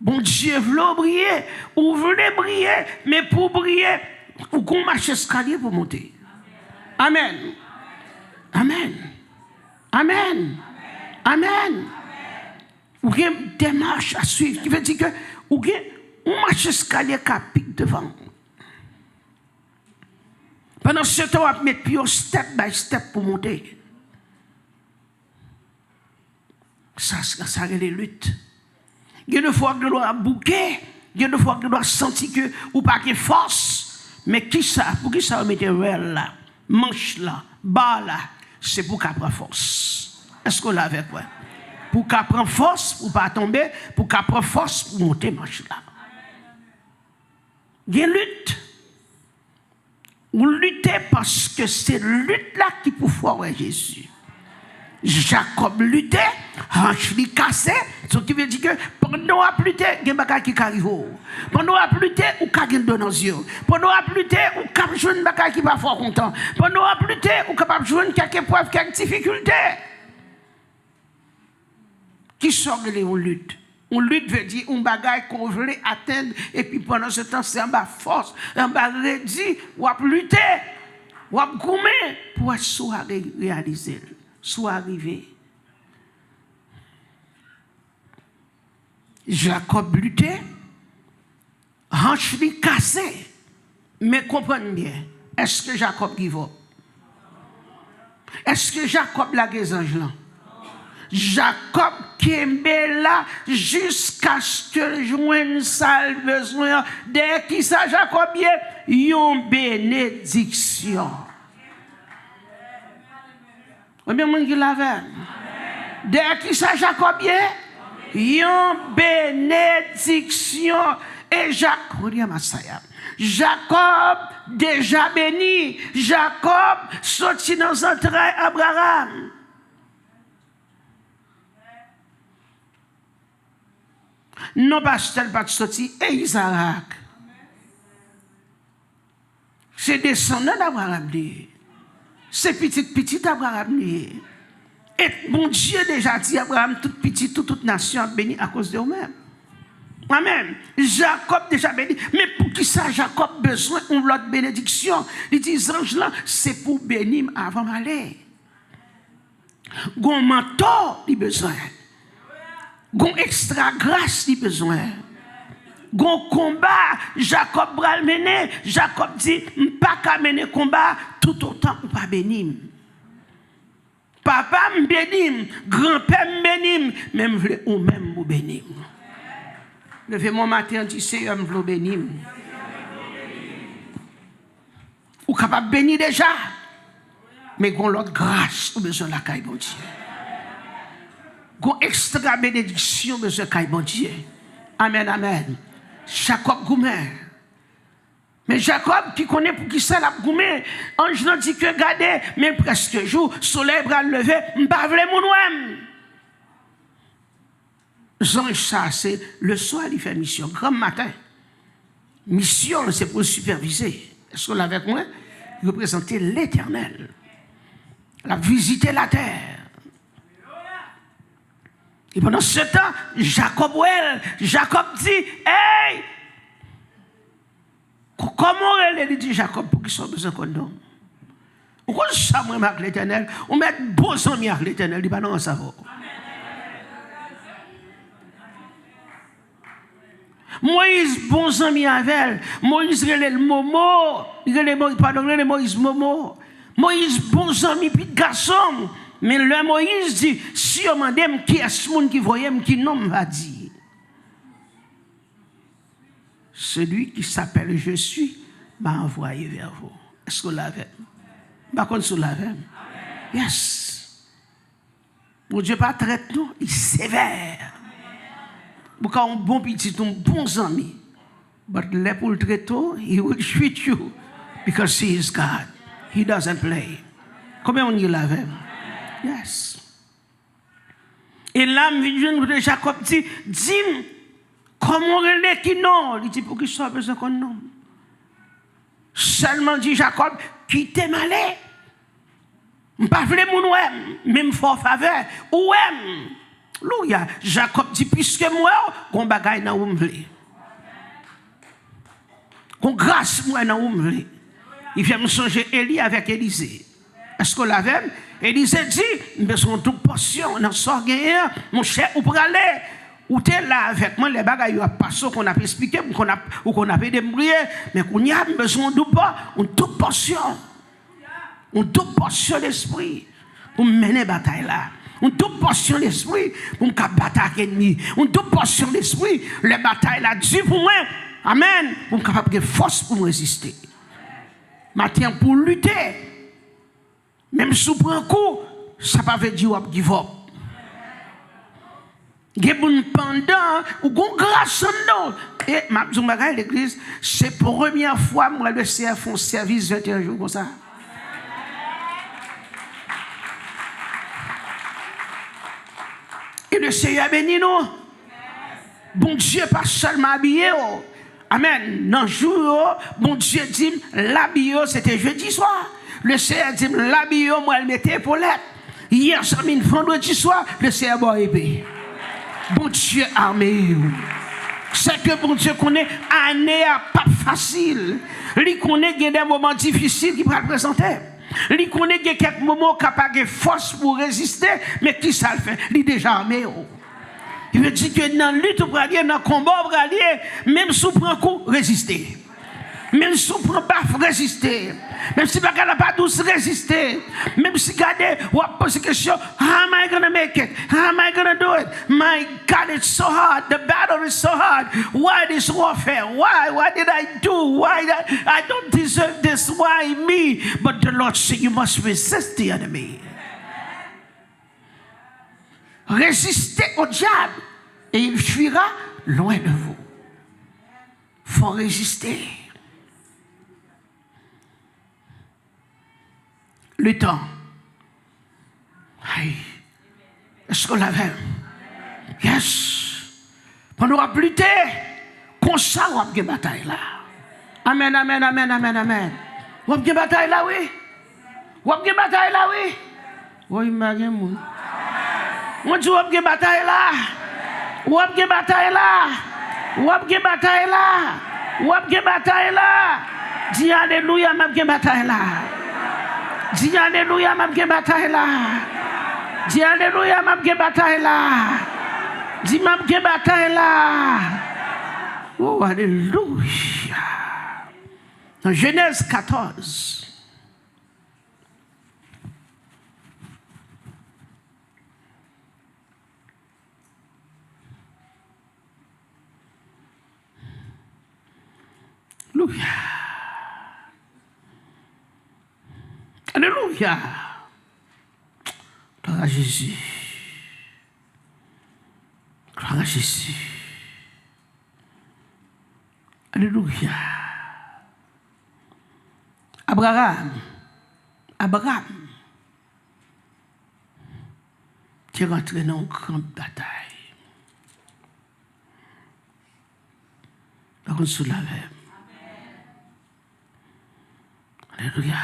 Bon Dieu veut briller, ou voulez briller, mais pour briller, ou qu'on marche escalier pour monter. Amen. Amen. Amen. Amen. Ou bien des démarches à suivre, qui veut dire que, ou bien, on marche escalier qui pique devant. Pendant ce temps, on va mettre pied step by step pour monter. Ça c'est les luttes. Il y a des fois que nous doit bouquer, il y a des fois que nous doit sentir que ou pas de force, mais qui ça? Pour qui ça mettre là, manche là, bas là, c'est pour qu'elle prenne force. Est-ce qu'on l'a avec moi? Pour qu'elle prenne force, pour pas tomber, pour qu'elle prenne force pour monter manche là. Il y a une lutte. Vous luttez parce que c'est lutte là qui peut foirer Jésus. Jacob luttait, hanche li cassé, ce qui veut dire que pendant à lutter, il y a des choses qui arrivent. Pendant à lutter, ou ka gen dans nos yeux. Pendant à lutter, ou ka joindre des choses qui pas fort content. Pendant à lutter, ou capable joindre quelques épreuves, quelques difficultés. Qui sort de on lutte? On lutte veut dire un bagage qu'on veut atteindre et puis pendant ce temps c'est en bas force, en bas rédit, ou à lutter, ou à gommer pour être soit réalisé. Soit arrivé. Jacob luttait, hanche li cassé. Mais comprenez bien, est-ce que Jacob give up? Est-ce que Jacob la ange là? Jacob kembe là jusqu'à ce que joigne sa besoin. Dès qui ça Jacob y une bénédiction. Combien de monde qui l'avait? Dès qui ça Jacob y une bénédiction. Et Jacob déjà béni. Jacob sorti dans un train Abraham. Non pas tel pas sorti et Isaac. C'est descendant d'Abraham. C'est petit Abraham. Et mon Dieu déjà dit Abraham, toute petite, toute nation bénie à cause de vous-même. Amen. Jacob déjà béni. Mais pour qui ça, Jacob besoin d'une autre bénédiction? Il dit, ange là, c'est pour bénir avant d'aller. Gon mentor, il besoin. Gon extra grâce, il besoin. Gon combat, Jacob bral mener. Jacob dit, pas qu'à mener combat, tout autant ou pas bénir. Papa me bénit, grand-père me bénit, même ou même vous bénir. Levez-moi matin, dit Seigneur, me veux bénir. Ou capable de bénir déjà, mais qu'on l'autre grâce, ou besoin de la caille, bon Dieu. Qu'on extra bénédiction, besoin de la caille, bon Dieu. Amen, amen. Jacob Goumer. Mais Jacob, qui connaît pour qui ça l'a goumé, ange n'a dit que regardez, même presque jour, soleil va lever, m'pas vle mon ouem. Ange ça, c'est le soir, il fait mission, grand matin. Mission, c'est pour superviser. Est-ce qu'on l'a avec moi? Représenter l'éternel. La visiter la terre. Et pendant ce temps, Jacob dit, hey! Comment elle dit Jacob pour qu'il soit besoin qu'on donne? Pourquoi ça, moi, avec l'éternel? On met beaux amis avec l'éternel, il va non savoir. Moïse, bons amis avec elle. Moïse, il est le Momo. Pardon, Moïse Momo. Moïse, bons amis, puis garçon. Mais le Moïse dit, si on m'a dit qui est ce monde qui voyait, qui non m'a dit. Celui qui s'appelle Je suis m'a envoyé vers vous. Est-ce que vous l'avez? Par contre, vous l'avez? Yes. Mon Dieu pas traite nous, il est sévère. Pourquoi un bon petit, un bon ami. But let pour le traiter, he will treat you because he is God. He doesn't play. Combien on y l'avait? Yes. Et là, de Jacob dit, dis, comment on est qui non? Il dit, pour qu'il soit besoin qu'on non. Seulement dit Jacob, quittez malais. Pas voulez mon ouem, même fort faveur. Ouem. Louia. Jacob dit, puisque moi, qu'on bagaille dans où m'vle. Qu'on grâce moi dans où m'vle. Il vient me songer Élie avec Élisée. Est-ce qu'on l'avait? Élisée dit, besoin de toute portion, dans ce gagné, mon cher, ou pour aller, ou t'es là avec moi, les bagailles à passer qu'on a expliqué, ou qu'on a fait débrouiller, mais qu'on y a besoin de pas, une toute portion d'esprit, pour mener la bataille là. Une toute portion d'esprit, pour me battre avec l'ennemi. Une toute portion d'esprit, les batailles là, Dieu pour moi, amen, pour me capable de force pour me résister. Maintenant, pour lutter, même si on prend un coup, ça ne veut pas dire qu'on give up. Pendant, ou qu'on grâce en nous. Et ma à l'église, c'est pour la première fois que le CF font service 21 jours comme ça. Et le Seigneur béni nous. Bon Dieu, pas seulement habillé. Amen. Dans le jour, bon Dieu dit, l'habillé, c'était jeudi soir. Le Seigneur dit, l'habillé, moi, elle mettait épaulettes. Hier, vendredi soir, le Seigneur m'a épée. Bon Dieu armé. C'est que bon Dieu connaît année pas facile. Il connaît qu'il y a des moments difficiles qui va présenter. Il connaît qu'il y a quelques moments capables de force pour résister, mais qui ça le fait? Il est déjà armé. Il veut dire que dans la lutte, dans le combat, même si on prend un coup, résister. Même si on prend pas, résister. Même si on n'a pas tous résister. Même si on pose la question, how am I going to make it? How am I going to do it? My God, it's so hard. The battle is so hard. Why this warfare? Why? What did I do? Why? I don't deserve this. Why me? But the Lord said, you must resist the enemy. Résistez au diable et il fuira loin de vous. Il faut résister. Le temps. Est-ce qu'on l'avait? Yes. Pendant qu'on va lutter, comme ça, on va gagner bataille là. Amen, amen, amen, amen, amen. On va gagner bataille là, oui. On va gagner bataille là, oui. Oui, il m'a gagné. On dit, on va gagner bataille là. On va gagner bataille là. On va gagner bataille là. On va gagner bataille là. Dis alléluia, m'a gagné bataille là. Dis alléluia, m'a gagné bataille là. Dis alléluia, m'a gagné bataille là. Dis m'a gagné bataille là. Oh, alléluia. Dans Genèse 14. Alléluia. Alléluia. Gloire à Jésus. Gloire à Jésus. Alléluia. Abraham, qui est rentré dans une grande bataille. Par contre, sous la verre. Alléluia.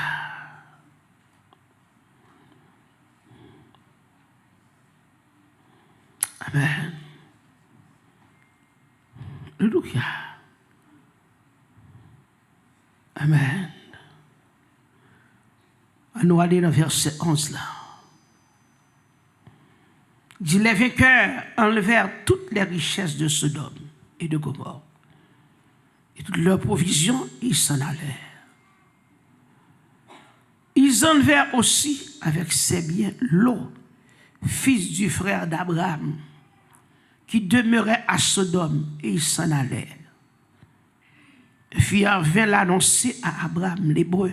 Amen. Alléluia. Amen. On va aller dans verset 11 là. Dit les vainqueurs enlevèrent toutes les richesses de Sodome et de Gomorrhe. Et toutes leurs provisions, ils s'en allèrent. Ils enlevèrent aussi avec ses biens Lot, fils du frère d'Abraham, qui demeurait à Sodome, et ils s'en allèrent. Firent vint l'annoncer à Abraham, l'Hébreu.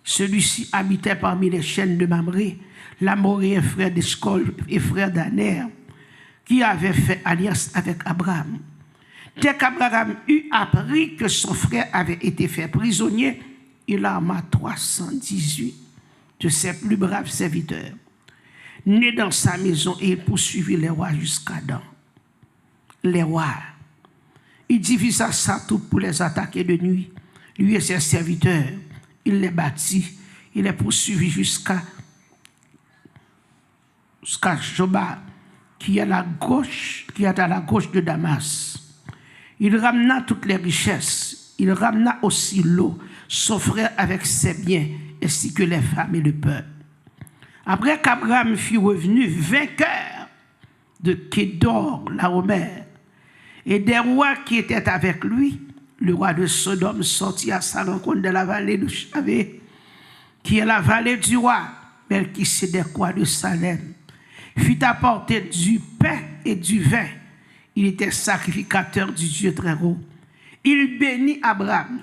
Celui-ci habitait parmi les chaînes de Mamré, l'Amoréen frère d'Escol et frère d'Aner, qui avait fait alliance avec Abraham. Dès qu'Abraham eut appris que son frère avait été fait prisonnier, il arma 318 de ses plus braves serviteurs, nés dans sa maison, et il poursuivit les rois jusqu'à Dan. Les rois. Il divisa sa troupe pour les attaquer de nuit. Lui et ses serviteurs, il les battit, il les poursuivit jusqu'à Joba, qui est à la gauche de Damas. Il ramena toutes les richesses, il ramena aussi l'eau, son frère avec ses biens, ainsi que les femmes et le peuple. Après qu'Abraham fut revenu vainqueur de Kédor, la Romère, et des rois qui étaient avec lui, le roi de Sodome sortit à sa rencontre de la vallée de Chavé, qui est la vallée du roi Melchisédek, roi de Salem, fit apporter du pain et du vin. Il était sacrificateur du Dieu très haut. Il bénit Abraham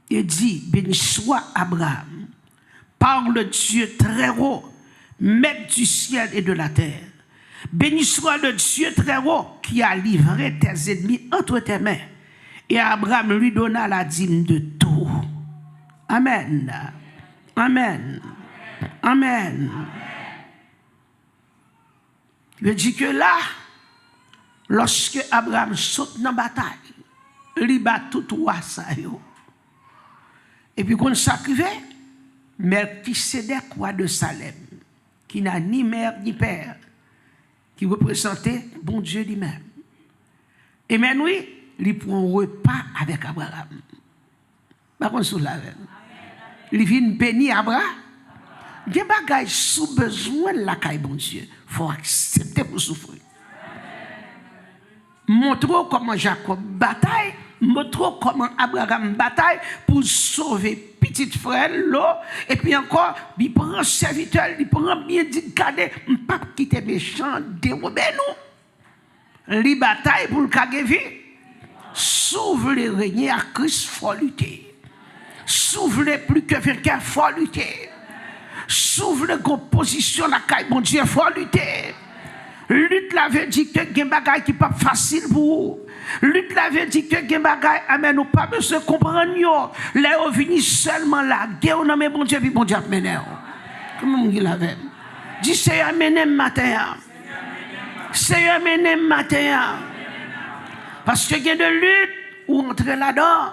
et dit, béni soit Abraham, par le Dieu très haut, maître du ciel et de la terre. Béni soit le Dieu très haut qui a livré tes ennemis entre tes mains. Et Abraham lui donna la dîme de tout. Amen. Amen. Amen. Je dis que là, lorsque Abraham saute dans la bataille, il bat tout roi ça. Et puis quand ça arrive, Melchisédek, roi de Salem, qui n'a ni mère ni père, qui représentait bon Dieu lui-même. Et maintenant, il prend un repas avec Abraham. Par contre, il vient bénir Abraham. Il y a des bagages sous besoin de la caille, bon Dieu. Il faut accepter pour souffrir. Montre comment Jacob bataille, montre comment Abraham bataille pour sauver petite frère l'eau. Et puis encore, il prend serviteur, il prend bien dit, garder, je ne pas quitter méchant, dérober nous. Il bataille pour le caguer. S'ouvre les régner à Christ, faut lutter. S'ouvre plus que quelqu'un, faut lutter. S'ouvre les compositions, la caille, mon Dieu, faut lutter. Lutte l'avait dit que il y a des bagages qui pas facile pour vous. Lutte l'avait dit que il y a des bagages, amen, nous pas besoin de comprendre. Là, on vient seulement la guerre, on a bon Dieu, puis bon Dieu, mener. Comment on dit l'avait? Dis, c'est amené matin. C'est amené matin. Parce que il y a de lutte ou entrer là-dedans.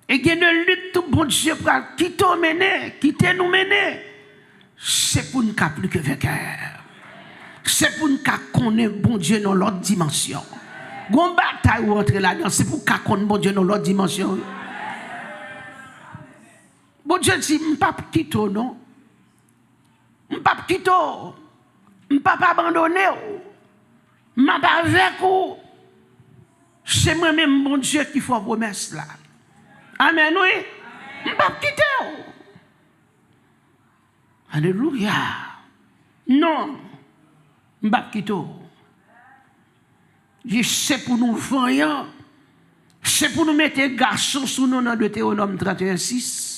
Et il y a de lutte, tout bon Dieu, pour quitter nous mener, quitter nous mener. C'est pour nous qu'à plus que vainqueur. C'est pour nous qu'à connaître bon Dieu dans l'autre dimension. Gon bataille ou entrer là-dedans, c'est pour qu'à connaître bon Dieu dans l'autre dimension. Bon Dieu dit, je ne pas quitter, non? Je ne pas quitter. Je ne pas abandonner. Je ne pas avec vous. C'est moi-même, mon Dieu, qui fait promesse là. Amen, oui. Je ne pas quitter. Alléluia. Non. Je ne pas quitter. C'est pour nous voyants. C'est pour nous mettre garçons sous nous dans Deutéronome 31:6.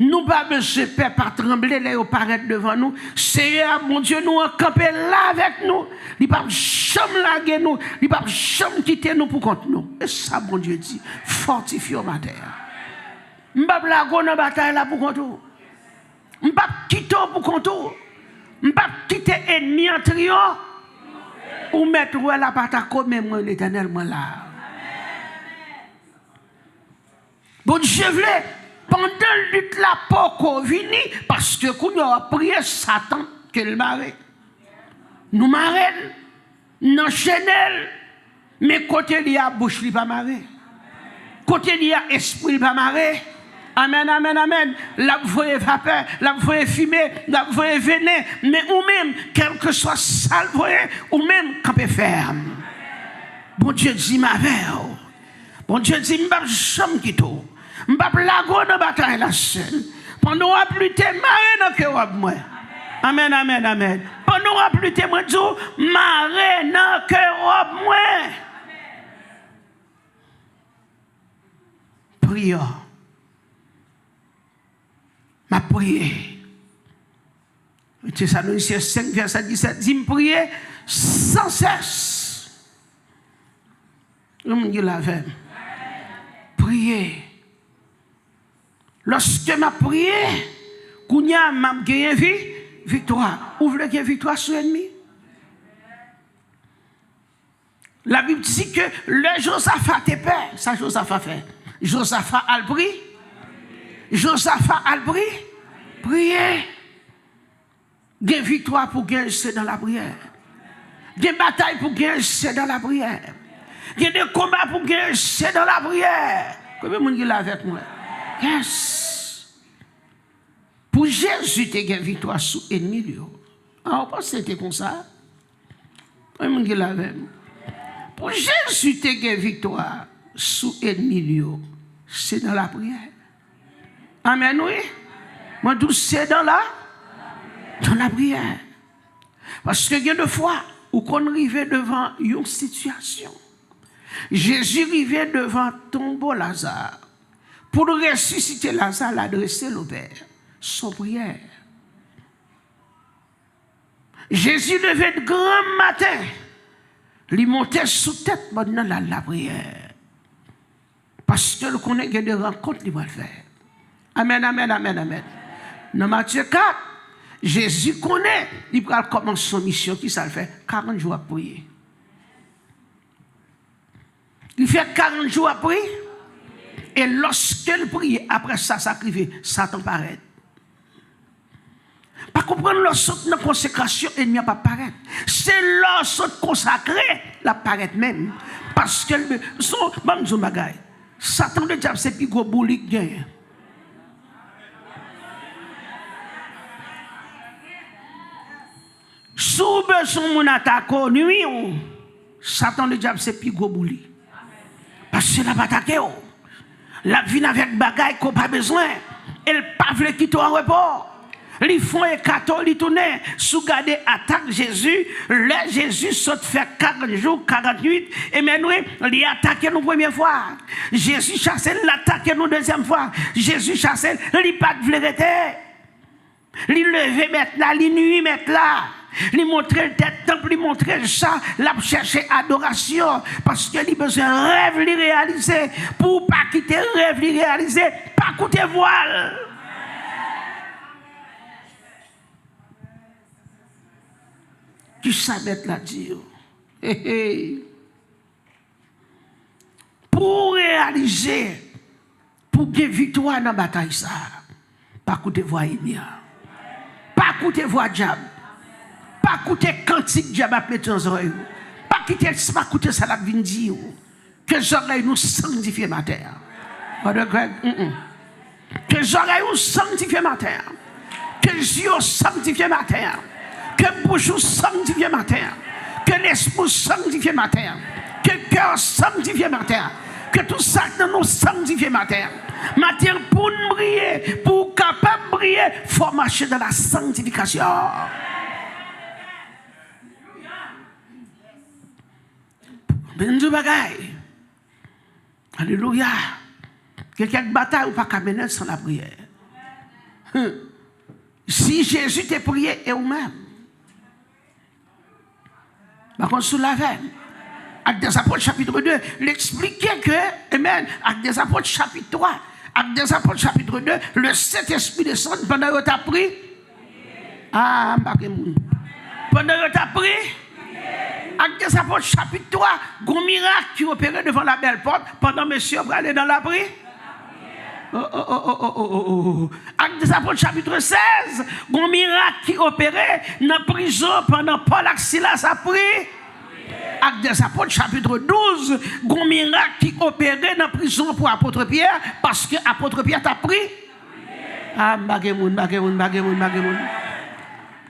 Nous pas besoin de peur pas trembler là au paraître devant nous. Seigneur, mon Dieu, nous camper là avec nous. Il pas jamais laguer nous, il pas jamais quitter nous pour contre nous. Et ça, mon Dieu dit, fortifie ma terre. M'pas blago dans bataille là pour contre nous. M'pas quitter pour contre nous. M'pas quitter ennemi en trio. Ou mettre la patate comme moi l'Éternel moi là. Bon Dieu voulait pendant lutte la poko vini parce que quand on a prié Satan qu'elle marre. Nous marre, nous chaînel, mais côté il y a bouche il pas marre. Côté il y a esprit il pas marre. Amen, amen, amen. La voyez vapeur, la voyez fumée, la voyez venin, mais ou même, quel que soit ça, ou même campé ferme. Bon Dieu dit ma mère. Bon Dieu dit m'bap jamais quito. M'bap lago dans bataille la seule. Pendant à plus te marre dans cœur moi. Amen, amen, amen. Pendant à plus te moi dit marre dans cœur moi. Prière. Ma prière. Thessaloniciens 5, verset 17, dit me prier sans cesse. Je me dis la veille. Priez Lorsque m'a prié, Kounia m'a gagné victoire. Vous voulez gagner victoire sur l'ennemi? La Bible dit que le Josaphat est peur. Ça, Josaphat fait. Josaphat a le pris. Josaphat a le pris. Priez. Gain victoire pour gagner, c'est dans la prière. Gain bataille pour gagner, c'est dans la prière. Gain des combats pour gagner, c'est dans la prière. Combien de monde est là avec moi? Yes. Pour Jésus, tu as gagné victoire sur l'ennemi. On pense que c'était comme ça. Combien de monde est là avec moi? Pour Jésus, tu as gagné victoire sur l'ennemi. C'est dans la prière. Amen, oui. Moi, tout c'est dans la prière. Parce que il y a deux fois où qu'on arrivait devant une situation. Jésus arrivait devant tombeau Lazare. Pour ressusciter Lazare, l'adresser au Père. Son prière. Jésus devait être grand matin. Il montait sous tête maintenant la prière. Parce que le connaît qu'il y a des rencontres qu'il va faire. Amen, amen, amen, amen. Dans Matthieu 4, Jésus connaît, il va commencer son mission, qui ça le fait? 40 jours à prier. Il fait 40 jours à prier. Et lorsqu'il prie, après ça, ça privé, Satan paraît. Pas comprendre lorsque la consécration, l'ennemi n'a pas paraître. C'est lorsque consacré, la paraît même. Parce que, Satan le diable, c'est plus gros boulique gagne. Sous besoin mon attaque, nuit, Satan le diable, c'est plus gros bouli. Parce que la attaqué, la vie avec bagaille qu'on pas besoin. Elle pas veut quitter en repos. Les font et catholiques, ils tournent sous garder attaque Jésus. Là, Jésus saute faire 40 jours, 48. Et maintenant, il attaque nous première fois. Jésus chasse, l'attaque nous deuxième fois. Jésus chasse, il pas de vérité. Il lever mettre là, il nuit mettre là. Il montrer le tête temple, il montrer le chat, l'a chercher adoration parce qu'il a besoin de rêve li réaliser pour pas quitter rêve li réaliser, pas coûter voile. Qui ça mettre là dire? Pour réaliser, pour gagner victoire dans la bataille ça, pas coûter voix ennemi, pas coûter voix diable. Pas écouter cantique diable à mettre dans les oreilles. Pas écouter ça la vient dire. Que les oreilles nous sanctifient matin. Que les oreilles nous sanctifient matin. Que les yeux sanctifient matin. Que la bouche sanctifie matin. Que l'esprit sanctifie matin. Que le cœur sanctifie matin. Que tout ça nous sanctifie matin. Matin pour nous briller, pour capable de briller, il faut marcher dans la sanctification. Benzo bagay. Alléluia. Quelqu'un de bataille ou pas qu'à mener sans la prière. Si Jésus t'a prié et vous-même. Par contre, sous la veine. Actes des Apôtres chapitre 2, il expliquait que, amen, Actes des Apôtres chapitre 3, Actes des Apôtres chapitre 2, le Saint-Esprit descend pendant que tu as pris. Ah, pendant que tu as pris. Actes des Apôtres chapitre 3, un miracle qui opérait devant la belle porte pendant que monsieur allait dans la prière. Actes des Apôtres chapitre 16, un miracle qui opérait dans la prison pendant Paul et Silas a prié. Actes des Apôtres chapitre 12, un miracle qui opérait dans la prison pour apôtre Pierre parce que apôtre Pierre t'a pris. Ah, bagemoun.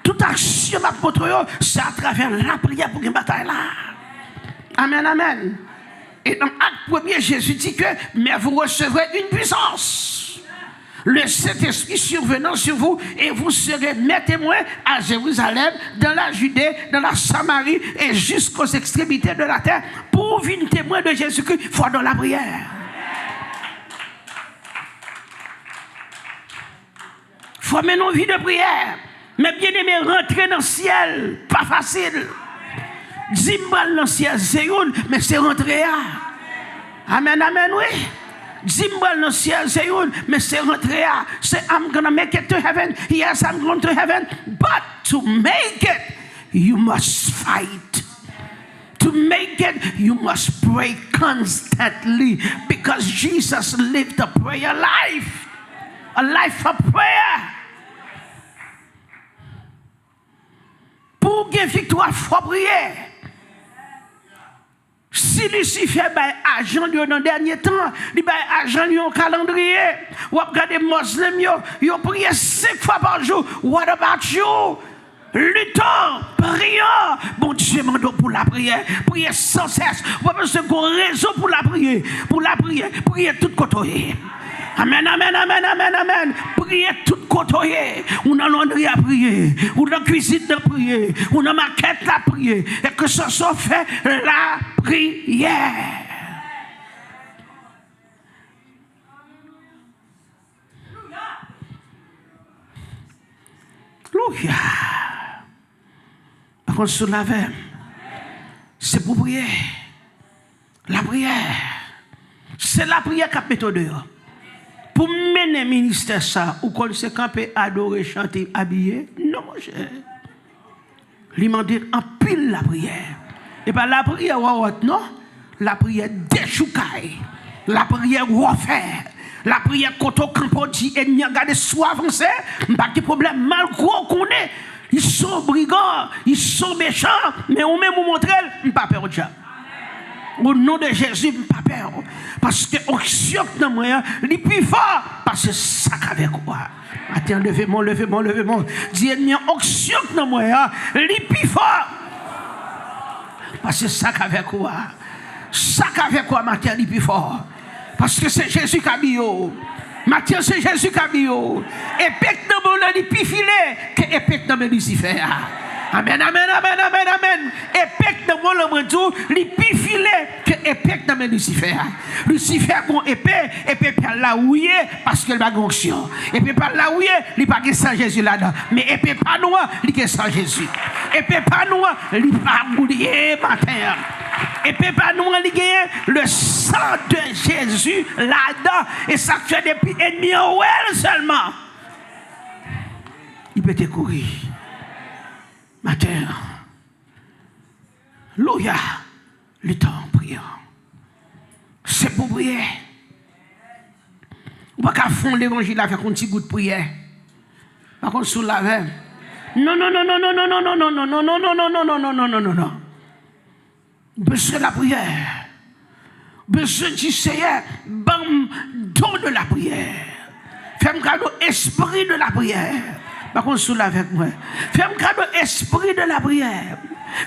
Toute action d'apôtre, c'est à travers la prière pour une bataille là. Amen, amen. Et dans l'acte 1er, Jésus dit que, mais vous recevrez une puissance. Le Saint-Esprit survenant sur vous, et vous serez mes témoins à Jérusalem, dans la Judée, dans la Samarie, et jusqu'aux extrémités de la terre. Pour venir témoin de Jésus-Christ, il faut dans la prière. Il faut mener une vie de prière. Mais bien aimé, rentrer dans le ciel, pas facile. 10 balles dans le ciel, c'est une, mais c'est rentrer. Amen, amen, oui. Dis-moi le ciel, c'est une, mais c'est rentré à. C'est I'm gonna make it to heaven. Yes, I'm going to heaven. But to make it, you must fight. To make it, you must pray constantly because Jesus lived a prayer life. A life of prayer. Pour gagner victoire, il faut prier. Si Lucifer a agent dans le dernier temps, il a agent dans le calendrier. Ou regardez les musulmans, ils ont prié 5 fois par jour. What about you? Luttons, prions. Bon Dieu, m'a pour la prière. Priez sans cesse. Vous avez besoin d'un réseau pour la prière. Pour la prière. Priez tout côté. Amen, amen, amen, amen, amen. Priez tout côté. On a laundry à prier. On a cuisine à prier. On a maquette à prier. Et que ce soit fait la prière. Alléluia. Par contre, sur la veine, c'est pour prier. La prière. C'est la prière qui a mis dehors. Pour mener le ministère, ça, ou qu'on se camper, adorer, chanter, habiller, non, mon cher. Il m'a dit en pile la prière. Et pas la prière, non. La prière déchoucaille. La prière refaire. La prière quand on campe, dit, et n'y a gardé soit avancé, pas de problème, malgré qu'on est. Ils sont brigands, ils sont méchants, mais on même vous montrer, pas peur au diable. Au nom de Jésus, pas peur. Parce que l'onction dans moi, il est plus fort. Parce que ça avec quoi. Attends, levez-moi. Dieu, il y a une onction dans moi, il est plus fort. Parce que ça avec quoi. Ça avec quoi, Matthieu, il est plus fort. Parce que c'est Jésus qui a mis. Matthieu, c'est Jésus qui a mis. Épée dans mon lit, plus filet que épée dans mon Lucifer. Amen, amen, amen, amen, amen. Épée dans mon lit, il plus filet que épée dans mon Lucifer. Lucifer a une épée par la ouille parce qu'elle a une onction. Épée par la ouille, il n'y a pas sans Jésus là-dedans. Mais épée pas noire, il y a sans Jésus. Épée pas noire, il n'y a pas mouillé matin. Et puis, nous, on le sang de Jésus là-dedans. Et ça fait depuis ennemi en well seulement. Il peut te courir. Matin. Alléluia. Le temps priant. C'est pour prier. On ne peut pas fondre l'évangile avec un petit goût de prière. Par contre, sous la veine. Non. Besoin de la prière. Besoin du Seigneur. Bam, don de la prière. Fais-moi cadeau esprit de la prière. Par contre, sous avec moi. Fais-moi cadeau esprit de la prière.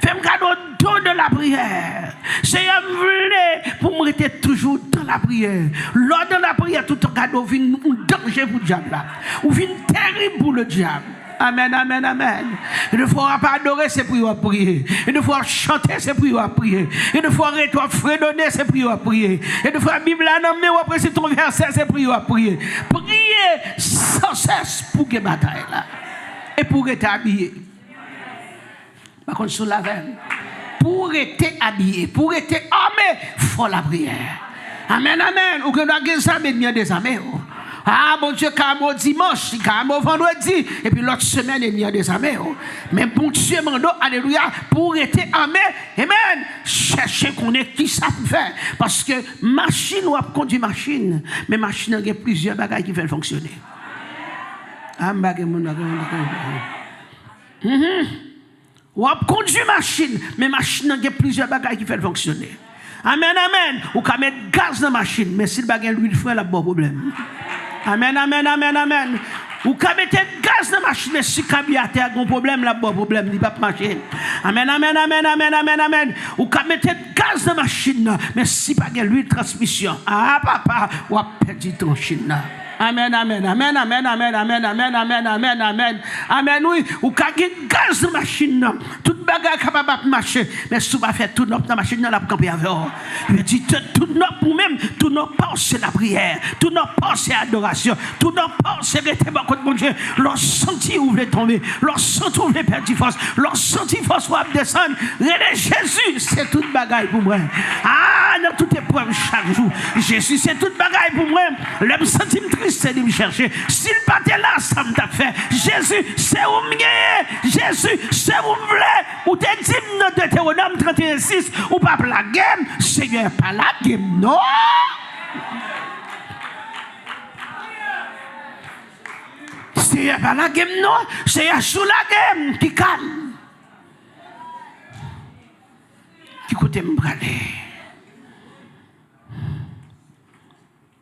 Fais-moi cadeau don de la prière. Seigneur, voulez pour me rester toujours dans la prière. Lors de la prière, tout un cadeau vient un danger pour le diable. Ou vient terrible pour le diable. Amen, amen, amen. Il ne faudra pas adorer, c'est pour prier. Il ne faudra chanter, c'est pour prier. Il ne faudra pas fredonner, c'est pour prier. Il ne faudra la Bible l'amener ou après c'est ton verset, c'est pour prier. Prier sans cesse pour que bataille là. Et pour être habillé. Par contre, sur la veine. Pour être habillé, pour être armé, il faut la prière. Amen, amen. Ou que nous avons des armées, des armées. Ah, mon Dieu, car mon dimanche, car mon vendredi, et puis l'autre semaine, il y a des armées. Mais bon Dieu, mando, alléluia, pour être armé, amen, cherchez qu'on est qui ça pour faire. Parce que machine, ou a conduit machine, mais machine, il y a plusieurs bagages qui veulent fonctionner. Ah, ou a conduit machine, mais machine, il y a plusieurs bagages qui veulent fonctionner. Amen, amen. Ou qu'à mettre gaz dans la machine, mais si le bagage lui fait, il a bon problème. Amen, amen, amen, amen. Ou qu'à mettre gaz dans la machine, mais si le a un problème, il a bon problème, il va pas marcher. Amen, amen, amen, amen, amen, amen. Ou qu'à mettre gaz dans la machine, mais si pas l'huile de transmission, ah papa, ou a perdu ton machine. Amen, amen, amen, amen, amen, amen, amen, amen, amen, amen, amen, oui, ou ka gen gaz dans machine nan, tout bagay capable de marcher, mais si tu vas faire tout dans la machine nan la camper avec vous. Il dit tout notre pour même, tout nos pensées la prière, tout nos pensées adoration, tout nos pensées rester bon contre mon Dieu, leur senti où veut tomber, leur senti où veut perdre force, leur senti force va descendre, Jésus, c'est toute bagay pour moi. Ah, dans toute épreuve chaque jour, Jésus c'est toute bagay pour moi. Le senti c'est de me chercher. S'il pas là, ça me t'a fait. Jésus, c'est où me Jésus, c'est où me voulez. Ou t'es dit dans Deutéronome 31:6, ou pas la game. Seigneur, pas la game, non. Seigneur, pas la game, non. Seigneur, sous la game, qui calme. Qui côté me braler.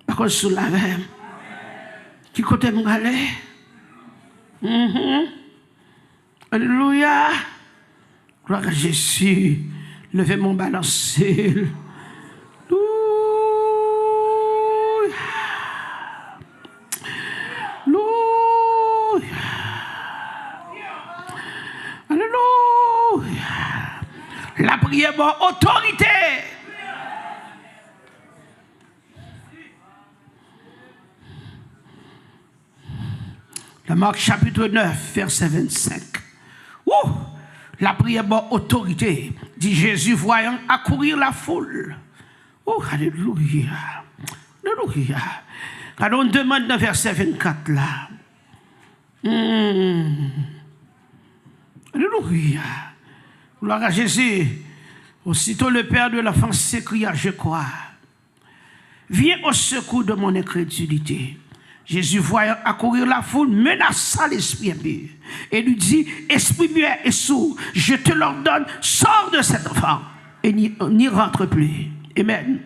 Par contre, sous la game. Qui côté me aller? Alléluia. Gloire à Jésus. Levez mon balancier. Alléluia. Alléluia. La prière, bon, autorité. La Marc chapitre 9, verset 25. Ouh, la prière par autorité, dit Jésus voyant accourir la foule. Oh, alléluia. Alléluia. Quand on demande dans verset 24 là. Alléluia. Gloire à Jésus. Aussitôt le Père de l'enfant s'écria, je crois. Viens au secours de mon incrédulité. Jésus, voyant accourir la foule, menaça l'esprit impur et lui dit, esprit muet et sourd, je te l'ordonne, sors de cet enfant et n'y rentre plus. Amen.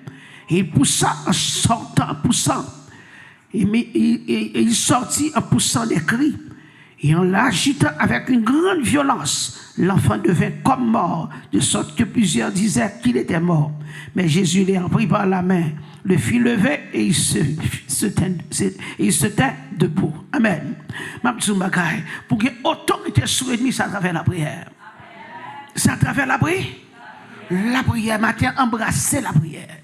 Et il poussa en sortant, en poussant. Et il sortit en poussant des cris. Et en l'agitant avec une grande violence, l'enfant devint comme mort, de sorte que plusieurs disaient qu'il était mort. Mais Jésus les prit par la main, le fit lever et il se tint debout. Amen. Pour que autorité sur l'ennemi, ça travers la prière. Ça à travers la prière. La prière, matin, embrasser la prière.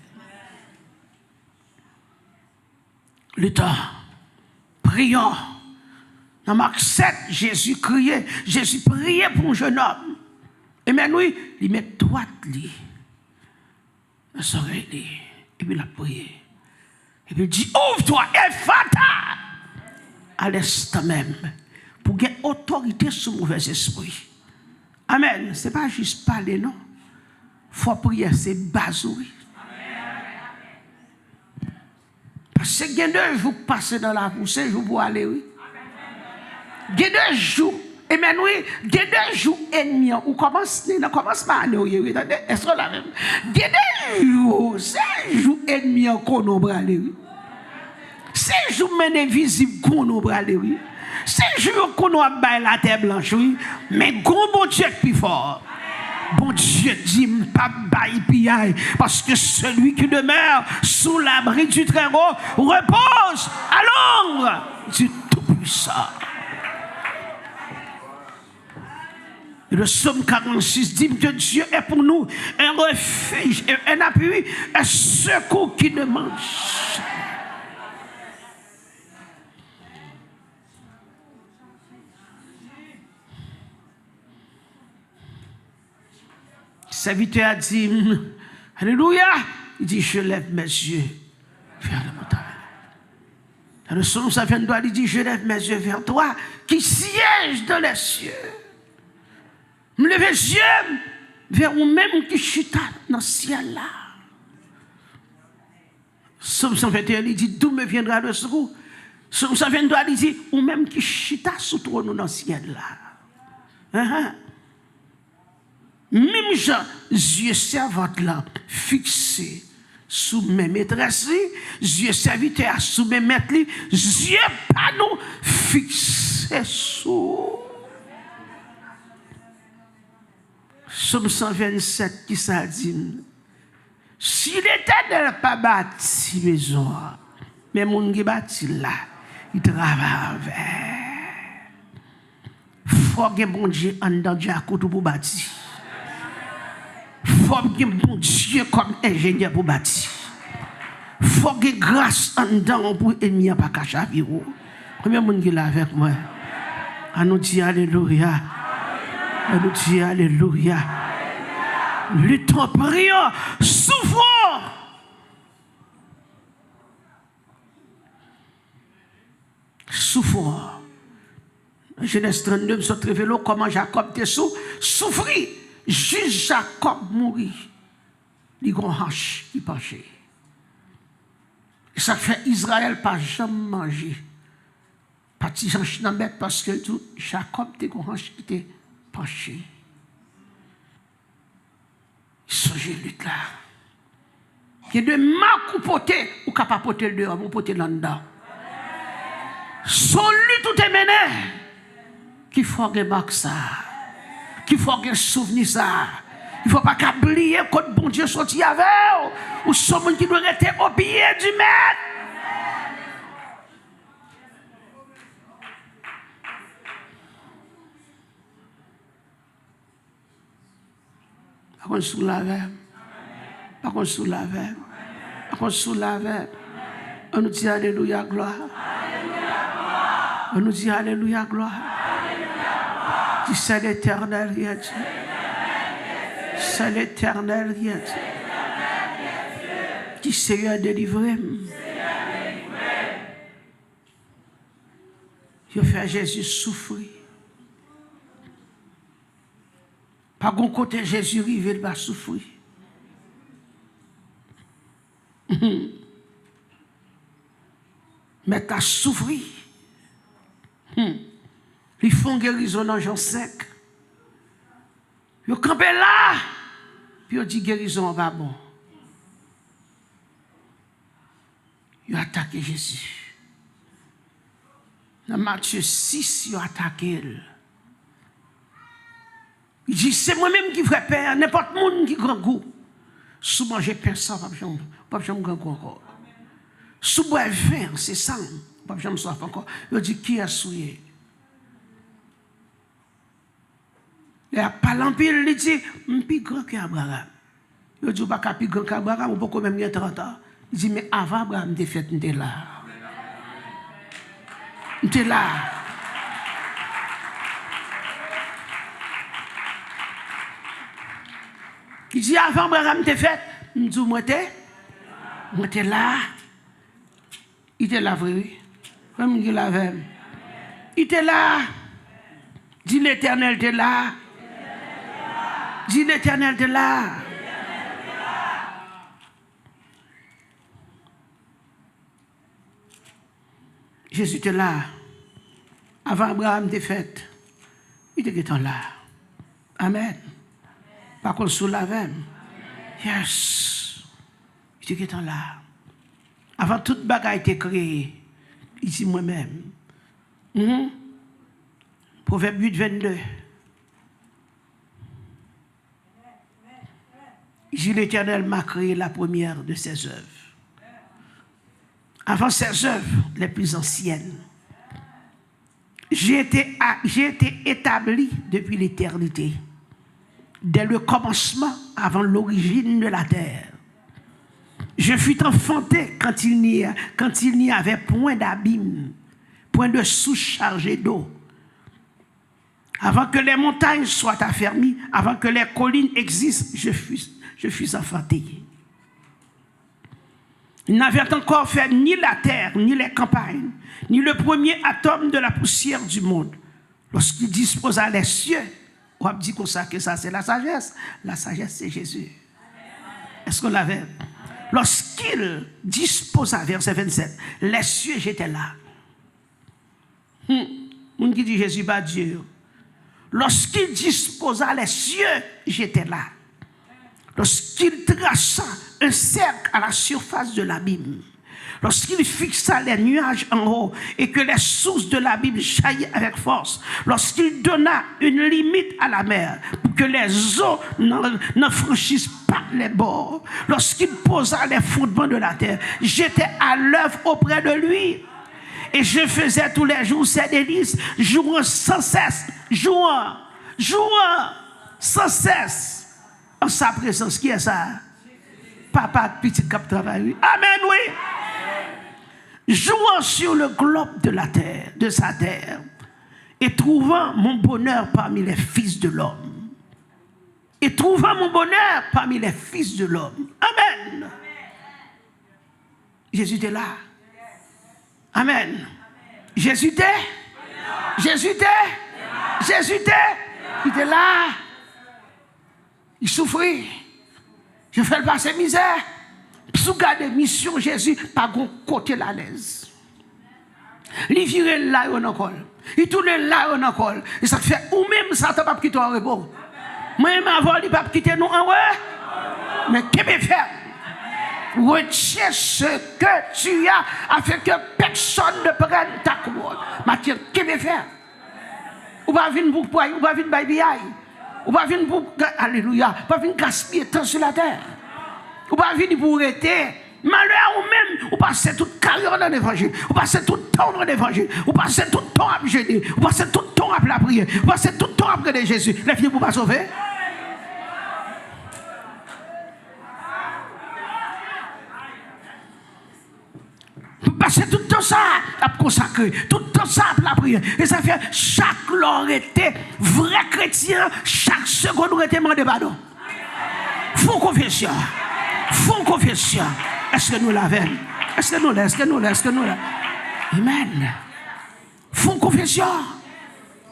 Le temps. Prions. Dans Marc 7, Jésus criait. Jésus priait pour un jeune homme. Et maintenant, il met droite, lui. Dans son oreille, et puis il a prié. Et puis il dit, ouvre-toi, Ephata! À l'instant même. Pour gagner autorité sur le mauvais esprit. Amen. Ce n'est pas juste parler, non. Il faut prier, c'est basouri. Parce que il y a 2 jours passés dans la poussée, je pour aller, oui. Il y a 2 jours. Et maintenant, il y a 2 jours et demi. Ou commence pas à nous, oui. Est-ce que la même? Il y a 2 jours, 5 jours et demi qu'on nous brale, oui. 5 jours mais visible qu'on nous brale, oui. 5 jours qu'on nous a baillé la terre blanche, oui. Mais gros bon Dieu est plus fort. Bon Dieu dit, pas bail piaille, parce que celui qui demeure sous l'abri du Très-Haut repose à l'ombre du Tout-Puissant. Le psaume 46 dit que Dieu est pour nous un refuge, un appui, un secours qui ne mange. Serviteur a dit, alléluia, il dit, je lève mes yeux vers la montagne. Dans le psaume 123, il dit, je lève mes yeux vers toi qui siège dans les cieux. Je lève les yeux vers vous-même qui chita dans le ciel là. Psaume 121, il dit, d'où me viendra le secours? Psaume 123, il dit, vous-même qui chita sous trône dans le ciel là. Même gens, yeux servantes là, fixés sous mes maîtresses, yeux serviteurs sous mes maîtres, yeux pas nous fixés sous. Psaume 127 qui ça dit, si l'Éternel n'a pas bâti maison, mais mon qui bâti là, Il travaille. Faut que bon Dieu en dedans Diaco pour bâtir. Faut que bon Dieu comme ingénieur pour bâtir. Faut que grâce en dedans pour ennemi pas cacher vivre. Combien de monde qui là avec moi? À nous dire alléluia. À nous dire alléluia. Luttons, prions, souffrons. Souffrons. Genèse 32, nous sommes révélés comment Jacob était souffrit. Juste Jacob mourit. Il y a une hanche qui penchait. Et ça fait Israël pas jamais manger. Pas de hanche dans bête parce que Jacob était une hanche qui était penchée. Il songeait lutte là. Il y a de marques ou poter ou capable poter le dehors, ou poter là dedans. Son lutte tout est mené. Qu'il faut que marque ça. Qu'il faut que souvenir ça. Il ne faut pas oublier quand bon Dieu sorti avec ou ce monde qui doit rester au pied du maître. Par contre, sous la veille. Par contre, sous la veille. Par contre, sous la veille. On nous dit alléluia, gloire. On nous dit alléluia, gloire. Dis c'est l'éternel qui est Dieu. C'est l'éternel qui est Dieu. Dis Seigneur délivré. Il fait Jésus souffrir. Par contre, côté Jésus arrive, il va souffrir. Mais tu as souffert. Ils font guérison dans Jean 5. Ils campent là. Puis ils disent guérison va bon. Ils ont attaqué Jésus. Dans Matthieu 6, ils ont attaqué. Il dit c'est moi-même qui ferai peur. N'importe monde qui grand goût. Sous manger pain sans, pas jamais grand goût encore. Sous boire vin, c'est ça. Pas jamais soif encore. Il dit qui a souillé. Il a pas l'empile, il dit, je suis plus grand qu'Abraham. Il dit, je ne suis pas plus grand qu'Abraham, ou pas même 30 ans. Il dit, mais avant Abraham, je suis là. Je suis là. Il dit, avant Abraham, je fait. Je dis, moi, je suis là. Il était là, oui. Comme il l'avait. Il était là. Dis l'Éternel, tu es là. Dis l'Éternel, tu es là. Jésus était là. Avant Abraham était fait. Il était là. Amen. Par contre, sous la veine. Yes. Il était là. Avant toute bagaille été créée. Il dit moi-même. Proverbe 8, 22. Il dit l'Éternel m'a créé la première de ses œuvres. Avant ses œuvres les plus anciennes. J'ai été établi depuis l'éternité. Dès le commencement, avant l'origine de la terre. Je fus enfanté quand il n'y avait point d'abîme, point de souche chargée d'eau. Avant que les montagnes soient affermies, avant que les collines existent, je fus enfanté. Il n'avait encore fait ni la terre, ni les campagnes, ni le premier atome de la poussière du monde. Lorsqu'il disposa les cieux, on a dit que ça c'est la sagesse. La sagesse, c'est Jésus. Est-ce qu'on l'avait? Lorsqu'il disposa, verset 27, les cieux, j'étais là. On qui dit Jésus, pas Dieu. Lorsqu'il disposa les cieux, j'étais là. Lorsqu'il traça un cercle à la surface de l'abîme, lorsqu'il fixa les nuages en haut et que les sources de l'abîme jaillissent avec force, lorsqu'il donna une limite à la mer pour que les eaux ne franchissent pas les bords, lorsqu'il posa les fondements de la terre, j'étais à l'œuvre auprès de lui. Et je faisais tous les jours ces délices, jouant sans cesse, jouant sans cesse en sa présence. Qui est ça? Papa petit cap travail. Amen, oui. Jouant sur le globe de la terre, de sa terre, et trouvant mon bonheur parmi les fils de l'homme. Et trouvant mon bonheur parmi les fils de l'homme. Amen. Jésus était là. Amen. Jésus était. Jésus était. Jésus était. Il était là. Il souffrait. Je fais le passer misère. Sous garde mission Jésus, pas de côté la l'aise. Il vire là on encore. Il tourne là on encore. Et ça fait ou même ça t'as pas quitter en repos. Moi-même avant il pas quitter nous en ouais. Mais qu'est-ce que faire? Retiens ce que tu as afin que personne ne prenne ta couronne. Mathieu, qu'est-ce que faire? Ou pas venir pour ou pas venir baby ou pas venir pour alléluia, pas venir gaspiller temps sur la terre. Ou pas venir pour arrêter. Malheur ou même, ou passer toute carrière dans l'évangile, ou passer tout le temps dans l'évangile, ou passer tout le temps à jeûner, ou passer tout le temps à la prière, ou passer tout le temps à prendre Jésus. Les filles pour pas sauver. Passer tout le temps ça à consacrer, tout le temps ça à la prière. Et ça fait chaque l'heure était vrai chrétien, chaque seconde on était demandé pardon. Faut confession. Faut confession. Est-ce que nous l'avons? Est-ce que nous l'avons? Est-ce que nous l'avons? Est-ce que nous l'avons? Amen. Faut confession.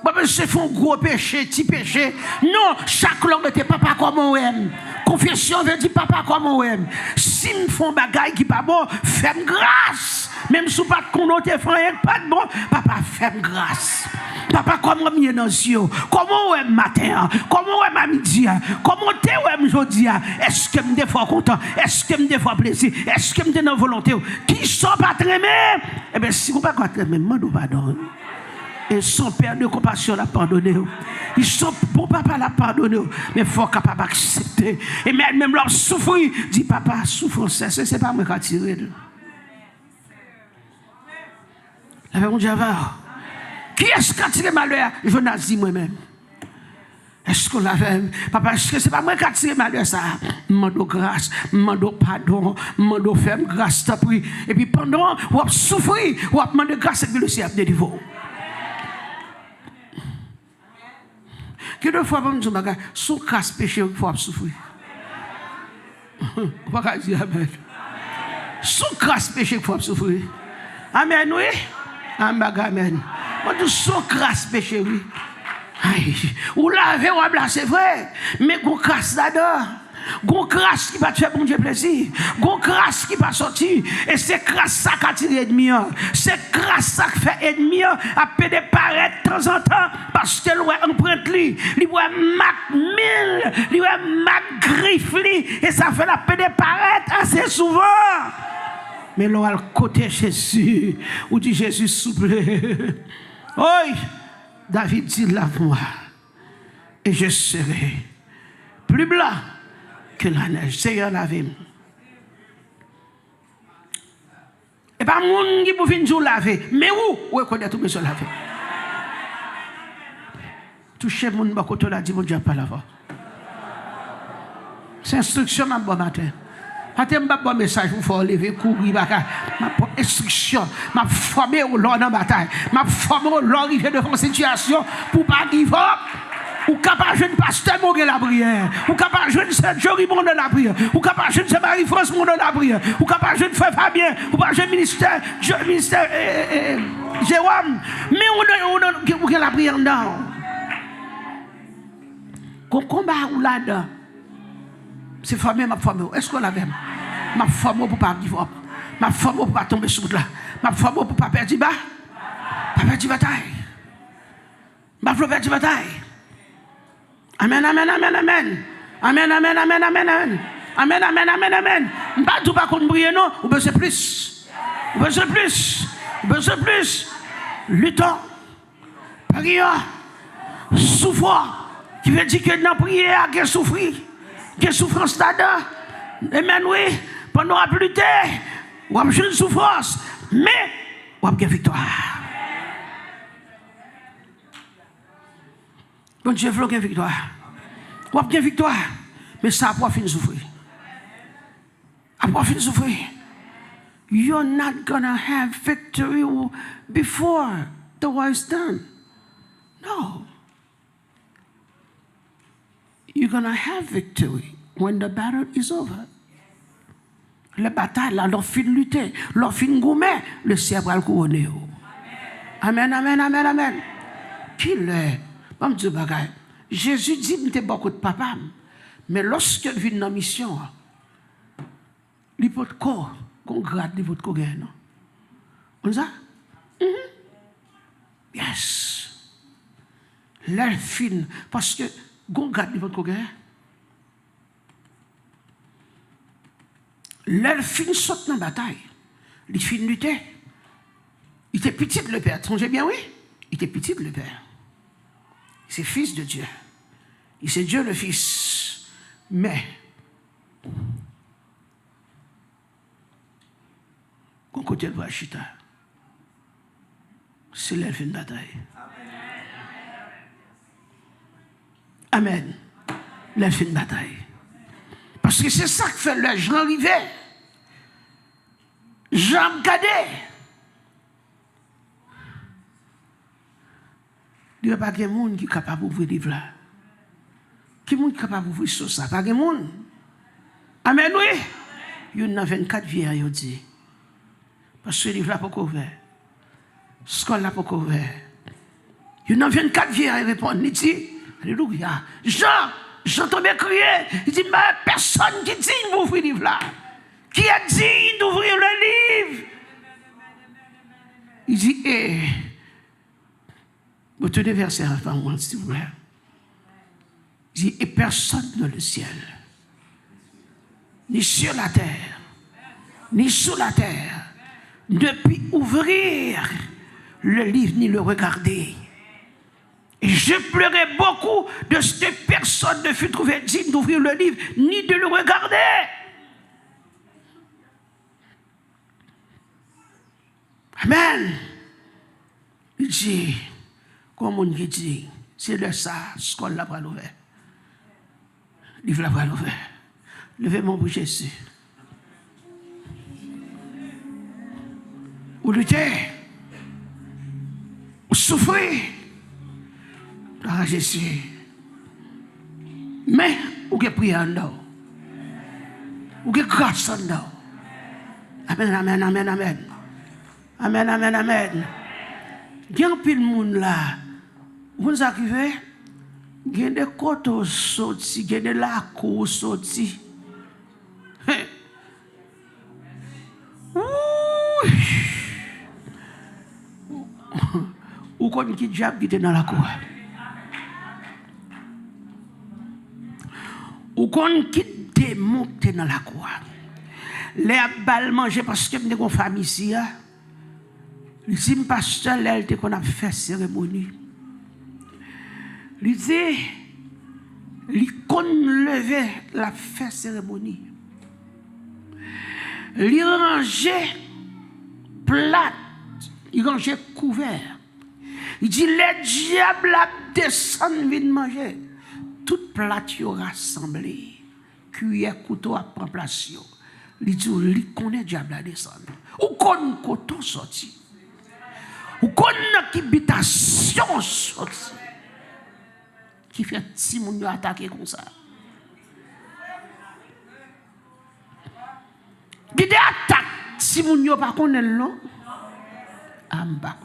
Pas besoin de faire un gros péché, petit péché. Non, chaque langue était papa comme on aime. Confession veut dire papa comme on aime. Si me font bagaille qui pas bon, fais-moi grâce. Même si pas de connoté frère pas de bon, papa fais-moi grâce. Papa comment mieux dans yeux, comment on aime matin, comment on aime à midi, comment tu aimes aujourd'hui. Est-ce que me des fois content, est-ce que me des fois plaisir, est-ce que me des dans volonté qui sont pas très mais eh bien si vous pas très mais demande pardon. Et son père de compassion l'a pardonné. Ils sont bon papa l'a pardonné. Mais il faut capable accepter. Et même leur souffrir, dit papa, souffrance, c'est pas moi qui a tiré. Mon Dieu, qui est-ce qui a tiré malheur? Je n'ai dit moi-même. Est-ce qu'on l'avait? Papa, est-ce que c'est pas moi qui a tiré malheur ça? Mando grâce, mando pardon, mando ferme grâce, t'as pris. Et puis pendant, on a souffert, on a demandé grâce et puis le ciel a délivré. Que deux fois, on dit, sous grâce péché, il faut souffrir. On va dire amen. Sous grâce péché, il faut souffrir. Amen, oui? Amen. On dit sous grâce péché, oui. Ou laver ou abla, c'est vrai. Mais qu'on grâce là-dedans. Gon grâce qui va te faire bon Dieu plaisir. Gon grâce qui va sortir. Et c'est grâce ça qui a tiré ennemi. C'est grâce ça qui fait ennemi à péder paraître de temps en temps. Parce que l'on emprunte lui. Il voit Mac 1000. Il voit Mac griffe lui. Et ça fait la péder paraître assez souvent. Mais l'on a le côté Jésus. Ou dit Jésus souple. Oui. David dit lave-moi. Et je serai plus blanc que la neige. Seigneur, lave-moi. Et pas moun qui peut venir laver. Mais où est-ce qu'on a tout besoin de laver? Toucher moun ba koto la dit mon Dieu pas là-bas. C'est instruction ma bon matin. Matin m'a bon message pour faire lever courir baka. Ma instruction, m'a formé au lors dans bataille. M'a formé au lors arriver devant situation pour pas give up. Ou capable jeune pasteur Moguel la prière, ou capable jeune Saint Jory mon dans la prière, ou capable jeune Saint Marie-France mon dans la prière, ou capable jeune frère Fabien, ou pas jeune ministère Jérôme, mais on la prière dedans. Qu'on combat ou là-dedans. C'est formé ma formé. Est-ce qu'on l'avait? Ma formé pour pas give up. Ma formé pour pas tomber sous là. Ma formé pour pas perdre bas. Pas perdre bataille. Ma formé perdre bataille. Amen, amen, amen, amen. Amen, amen, amen, amen, amen. Amen, amen, amen, amen. Pas tout pas qu'on brille, non. Ou besoin plus. Ou besoin plus. Ou besoin plus. Luttons. Prions. Souffrons. Qui veut dire que dans la prière, il y a souffrir. Il y a souffrance là-dedans. Amen, oui. Pendant la pluie, on a une souffrance. Mais, Ou a bien victoire. Bon Dieu veut une victoire. Ou a bien victoire. Mais ça a pas fini de souffrir. A pas fini de souffrir. You're not gonna have victory before the war is done. No. You're gonna have victory when the battle is over. La bataille, là, l'on fin de lutter, l'on fin de gommer, le ciel va le couronner. Amen, amen, amen, amen. Qui l'est? Bon Dieu bagay. Jésus dit, il était beaucoup de papa. Mais lorsque il vient dans la mission, il peut être corps, qu'on grade, il peut être corps, non? On ça? Yes. L'air fin, parce que, qu'on grade, il peut être corps, l'air fin saute dans la bataille. Il fin lutter. Il était petit le Père. Songez bien, oui? Il était petit le Père. C'est fils de Dieu. Il c'est Dieu le Fils. Mais, qu'on côté le Chita, c'est l'air fin de bataille. Amen. L'air fin de bataille. Parce que c'est ça que fait le Jean Rivet. Jean Cadet. Il n'y a pas de monde qui est capable d'ouvrir le livre là. Qui est capable d'ouvrir ça? Pas de monde. Amen, oui. Il y a 24 vieillards, il dit. Parce que le livre là pas ouvert. L'école là pas ouvert. Il y a 24 vieillards, il répond. Il dit, alléluia. J'entends bien crier. Il dit, mais personne qui dit d'ouvrir le livre là. Qui a dit d'ouvrir le livre? Il dit, vous tenez verset avant moi, s'il vous plaît. Il dit, et personne dans le ciel, ni sur la terre, ni sous la terre, ne peut ouvrir le livre ni le regarder. Et je pleurais beaucoup de ce que personne ne fut trouvé digne d'ouvrir le livre ni de le regarder. Amen. Il dit, comme on dit, c'est le ça, ce qu'on l'a pas ouvert. Le livre l'a pas ouvert. Levez-moi pour Jésus. Ou lutter, ou souffrir. Ah, Jésus. Mais, ou que prier en nous. Ou que grâce en nous. Amen, amen, amen, amen. Amen, amen, amen. Il y a un peu de monde là. Vous arrivez, il y a des côtes sortis, il y a des lacs sortis. Ou qu'on qui diable qui était dans la cour. Ou qu'on qui démon qui était dans la cour. Les balles manger parce que nous avons une famille ici. Il dit, pasteur, l'elle qu'on a fait cérémonie. Il dit, il qu'on levé la fait cérémonie. Il rangeait plate, il rangeait couvert. Il dit, les diables descendent, viennent manger. Toute plate y rassemblée. Cuillère, couteau à prendre place. Il dit, il connaît diable à descendre. Ou qu'on coton sorti. Ou qu'on a qui habitation sorti. Qui fait si moun yo attaquer comme ça. Qui des attaques si moun yo pas connaît non. Amba.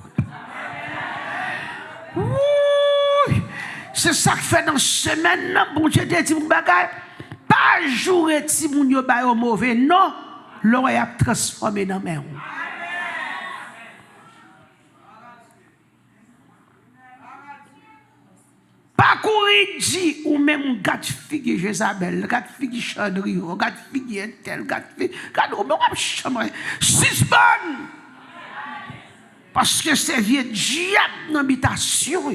C'est ça que fait dans semaine là bon Dieu dit mon bagay pas jour et si moun yo ba yo mauvais non, l'oreille a transformé dans main. Pas courir dit ou même gâte figue Jézabel, gâte figue Chandrio, gâte figue tel, gâte figue, gâte ou même chambre. Suspend. Parce que c'est vieux diable d'habitation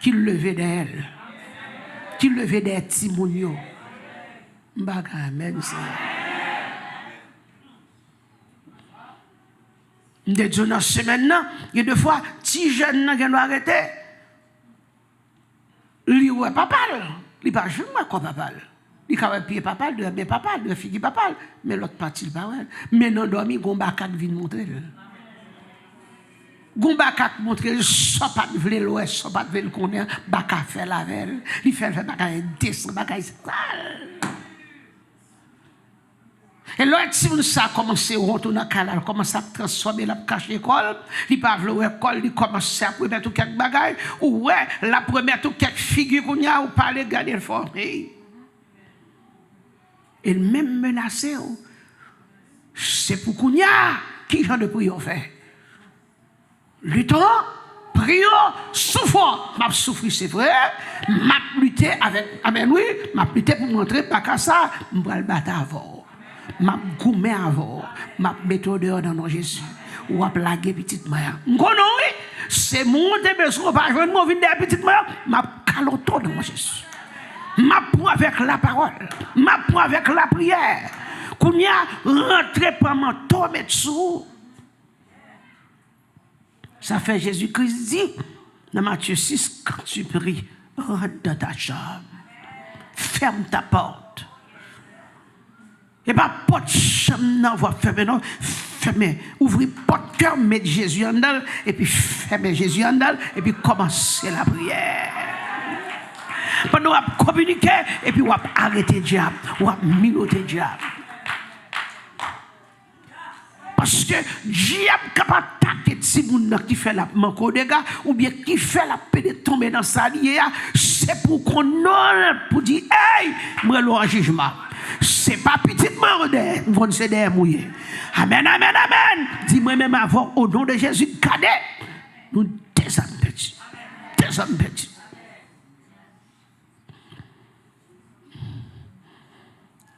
qui levait d'elle, qui levait des timounio. M'baga amen ça. De Dieu dans ce semaine, il y a deux fois, si jeune qui doit arrêter, il ouais papa, il pas jouer moi quoi papa. Il a pied papa, il a papa, il a fille papa, mais l'autre partie il pas. Mais non dormi, gomba kak vient montrer. Gomba kak montrer, ça pas de vle l'ouest, ça pas de vle connaître, baka faire la veille, il fait baka descendre, baka sale. Et là, si vous ça commencé à retourner dans la commence à transformer la cache l'école, il pas vouloir l'école, il commence à mettre tout quelques bagages, ou ouais, la première tout quelques figures qu'on y a, ou parler, garder le fort. Et même menacé, c'est pour qu'on y a, qui genre de prière fait. Luttons, prions, souffrons. M'a souffrir, c'est vrai. M'a lutté avec, amen oui, m'a lutté pour montrer, pas qu'à ça, m'va le battre avant. M'a goumé avant, m'a mettre dehors dans nos Jésus, ou à plaguer petite mère. M'konon oui, c'est mon besoin, pas joindre mon vin de petite mère, m'a caloto dans mon Jésus. M'a pour avec la parole, m'a pour avec la prière. Qu'on y a rentré par mon tomber dessous. Ça fait Jésus-Christ dit dans Matthieu 6, quand tu pries, rentre dans ta chambre, ferme ta porte. Et pas porte chambre, non, va fermer, non, fermez, ouvrez porte cœur, mettez Jésus en dedans, et puis fermez Jésus en dedans, et puis commencez la prière. Pendant qu'on va communiquer, et puis on va arrêter le diable, on va miloter le diable. Parce que le diable est capable d'attaquer si moun qui fait la manque de gars, ou bien qui fait la paix de tomber dans sa liée, c'est pour qu'on ait, pour dire, hey, moi, le jugement. C'est pas petitement on se derrière mouillé. Amen, amen, amen. Dis-moi même avant, au nom de Jésus, gardez. Nous des hommes petits. Des hommes petits.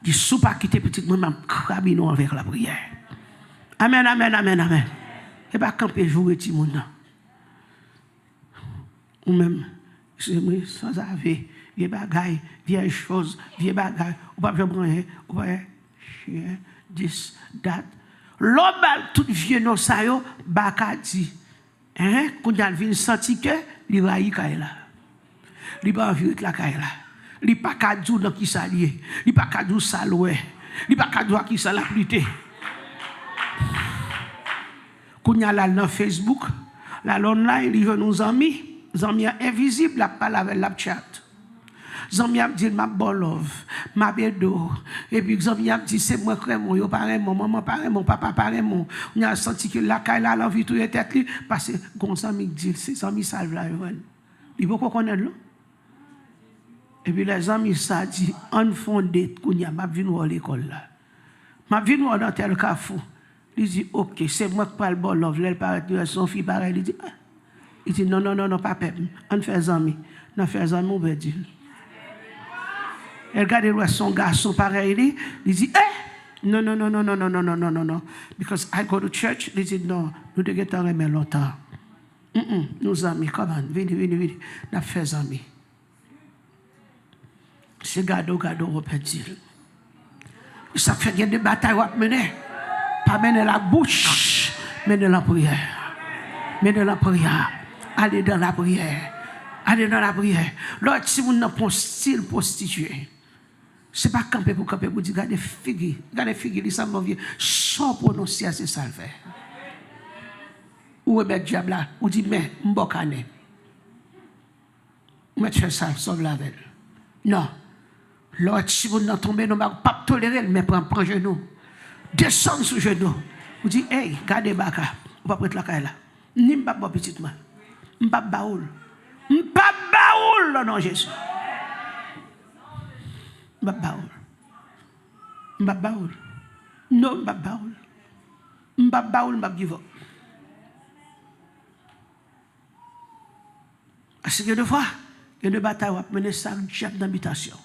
Dis sous pas quitter petit moi même crabino avec la prière. Amen, amen, amen, amen. Et pas camper jouer petit monde. Ou même, c'est sans avis. Vieux bagaille, vieille chose, vieux bagaille, ou pas prendre rien, ou pas chien, 10, date. L'homme, tout vieux non ça yo, baka dit, hein, quand il vient sentir que, il va y là. Il va envier la caille là. Il pas qu'à dire dans qui ça lié, il pas qu'à dire ça loué, il pas qu'à dire qui ça la plité. Quand il y a là dans Facebook, là online, il veut nos amis invisibles, la parle avec la chat. Zami a dit ma bon love, ma bédo. Et puis Zami a dit c'est moi crème, yo pareil, mon maman pareil, mon papa pareil, mon. On a senti que la caille là l'envie tout est tête li parce que gon Zami dit c'est Zami salve là. Il faut qu'on connaisse là. Et puis les amis ça dit en fondé qu'on y a m'a vinn à l'école là. M'a vinn dans tel cafou. Il dit OK, c'est moi qui parle bon love, elle paraît son fille pareil, il dit non pas pep, on fait Zami. On fait Zami on veut dire. Elle regarde son garçon pareil, il dit, non. Because I go to church, il dit, non, nous devons aimer longtemps. Nos amis, comment, venez, nous faisons amis. C'est gado, on peut dire. Ça fait qu'il y a des batailles à mener. Pas mener la bouche, mener la prière. Mener la prière. Allez dans la prière. Allez dans la prière. L'autre, si vous n'avez pas un style prostitué, ce n'est pas camper pour dire, regardez figure, ils sont mauvais. Sans prononcer, c'est ça le fait. Ou est le diable là, ou dit, mais, m'bokane. Ou est ça, sauve la veille. Non. L'autre, si vous n'avez tombé, nous ne pouvons pas tolérer, mais prends genou. Descends sous genou. Vous dites, hey, gardez baka. On va prendre la caille là. Ni m'baba petite main. M'baba baoul. M'baba baoul, non, Jésus. M'babaoul. Non, m'babaoul. M'babaoul, m'bagivo. Parce que deux fois, il y a deux batailles qui mener ça diable d'habitation.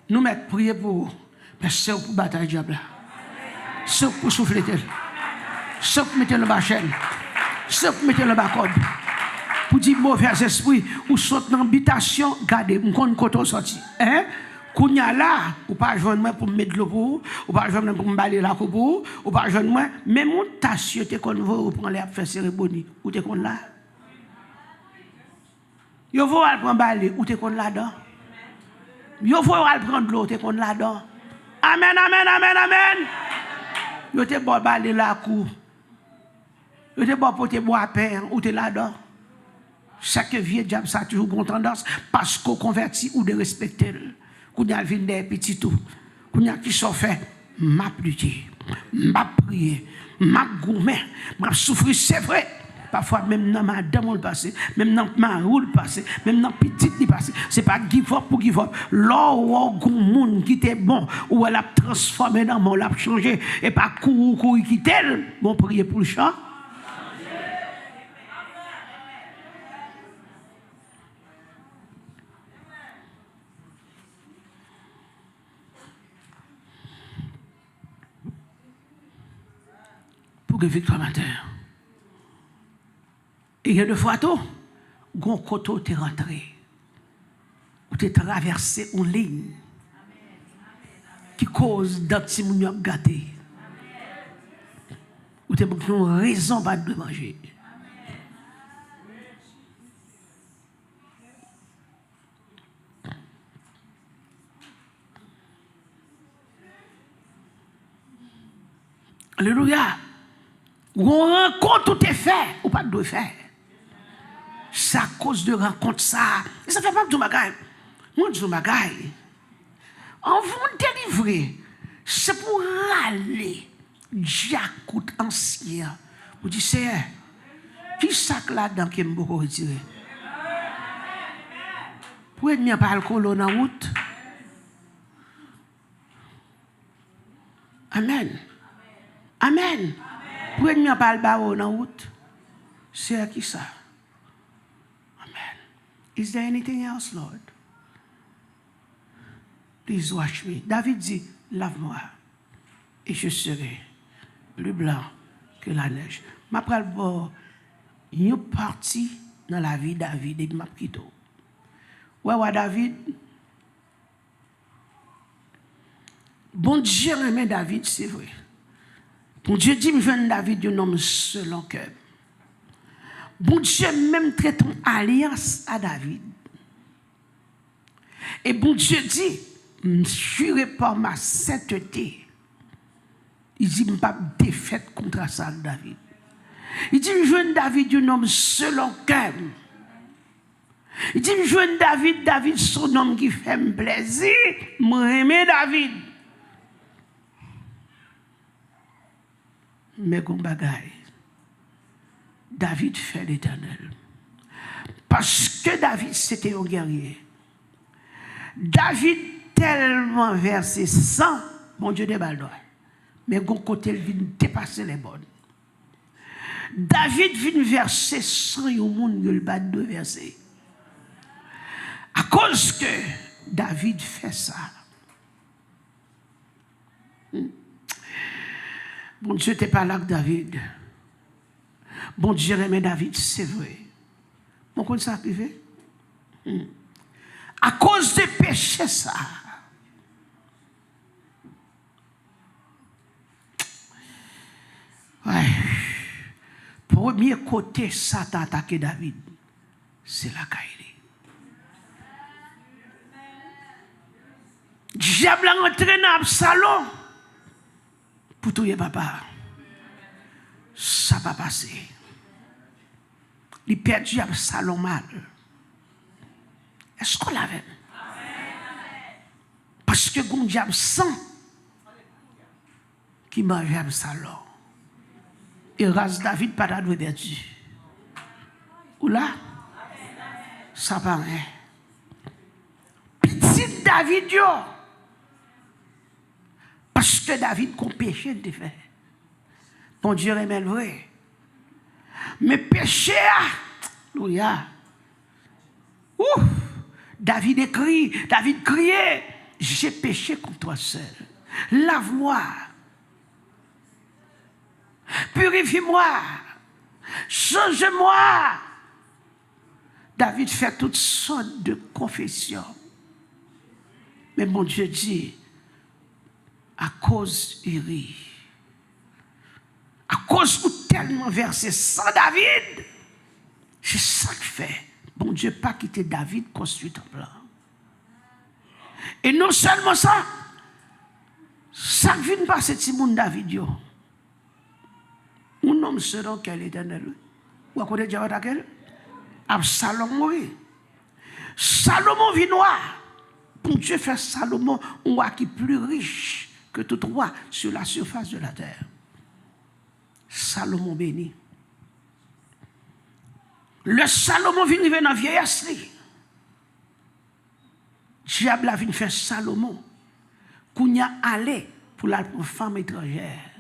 Nous mettons prier pour vous, mais c'est pour bataille diable. C'est pour souffler tel. C'est pour mettre le bas chaîne. C'est pour mettre le bas code. Pour dire mauvais esprit, ou saute dans l'habitation, gardez, on compte quand on sorti. Hein? Kounya là, ou pas joindre moi pour me mettre l'eau pour, ou pas joindre moi pour me balayer la coupe pour, ou pas joindre moi, mais mon tasse, tu qu'on veut prendre les faire cérémonie, ou tu qu'on là. Yo faut aller prendre balai, ou tu qu'on là-dedans. Yo faut aller prendre l'eau, tu qu'on là-dedans. Amen, amen, amen, amen. Yo te bon balai la cou. Yo te bon pour te boire pain, ou tu là-dedans. Chaque vieux diable, ça a toujours une tendance, parce qu'on convertit ou de respecter. Quand il y a des petits tout, quand il y a qui sont faits, m'a lutter, m'a prier, m'a gourmet, m'a souffrir, c'est vrai. Parfois, même dans ma dame le passé, même dans ma roule passé, même dans petite le passé, c'est pas give up pour give up. Là où un monde qui était bon, où elle a transformé dans mon, l'a changé, et pas courir qui tel, bon, prier pour le chant. Pour que victoire matin. Et il y a deux fois tout, gon koto t'es rentré, ou t'es traversé une ligne qui cause d'anti-mounion gâté, ou t'es une raison pas de manger. Alléluia. Ou on rencontre tout est fait, ou pas de faire. C'est à cause de rencontre ça. Et ça fait pas de bagaille. Moi, je dis bagaille. On vous délivrer. C'est pour aller. Diacout ancien. Vous dites, c'est qui sac là-dedans qui est beaucoup retiré? Pour être mis par alcool dans la route. Amen. Amen. Pour être mis par le barreau dans la route. C'est qui ça? Is there anything else, Lord? Please wash me. David dit, lave-moi et je serai plus blanc que la neige. Je vais une partie dans la vie de David et je vais quitter. Ouais, David. Bon Dieu aimait David, c'est vrai. Bon Dieu dit, je David un homme selon cœur. Bon Dieu même traite une alliance à David. Et bon Dieu dit, juré par ma sainteté. Il dit, je ne pas défaite contre ça, David. Il dit, je joue David un homme selon cœur. Il dit, je joue David son homme qui fait me plaisir. Moi aimer David. Mais qu'on bagaille. David fait l'Éternel. Parce que David, c'était un guerrier. David, tellement versé 100, mon Dieu des balles. Mais gon côté, il vient dépasser les bonnes. David vient verser 100 et au monde, il va de verser. À cause que David fait ça. Bon Dieu n'était pas là que David. Bon Dieu aimait David, c'est vrai. Mon compte ça arrivé. À cause des péchés, ça. Ouais. Premier côté, Satan a attaqué David. C'est la Kaïli. Diable a entré dans Absalom pour tuer papa. Ça va passer. Il perdu Absalom mal. Est-ce qu'on l'avait? Parce que le diable sent qui mange Absalom. Et race David pas de perdu. Ou là? Ça va rien. Petit David, yo. Parce que David qu'on péché de faire. Bon Dieu aime le vrai. Mais péché, alléluia. Ouf. David écrit, David criait, j'ai péché contre toi seul. Lave-moi. Purifie-moi. Change-moi. David fait toutes sortes de confessions. Mais mon Dieu dit, à cause Uri, à cause où tellement versé sans David, c'est ça qui fait. Bon Dieu pas quitté David construit un plan. Et non seulement ça, ça vient passer ce monde David yo. Un homme selon quel éternel. Vous connaissez déjà quel? Salomon oui. Salomon vit noir. Bon Dieu fait Salomon un roi qui est plus riche que tout roi sur la surface de la terre. Salomon béni. Le Salomon vient arriver dans la vieillesse. Diable a venu faire Salomon. Qu'on y a allé pour la femme étrangère.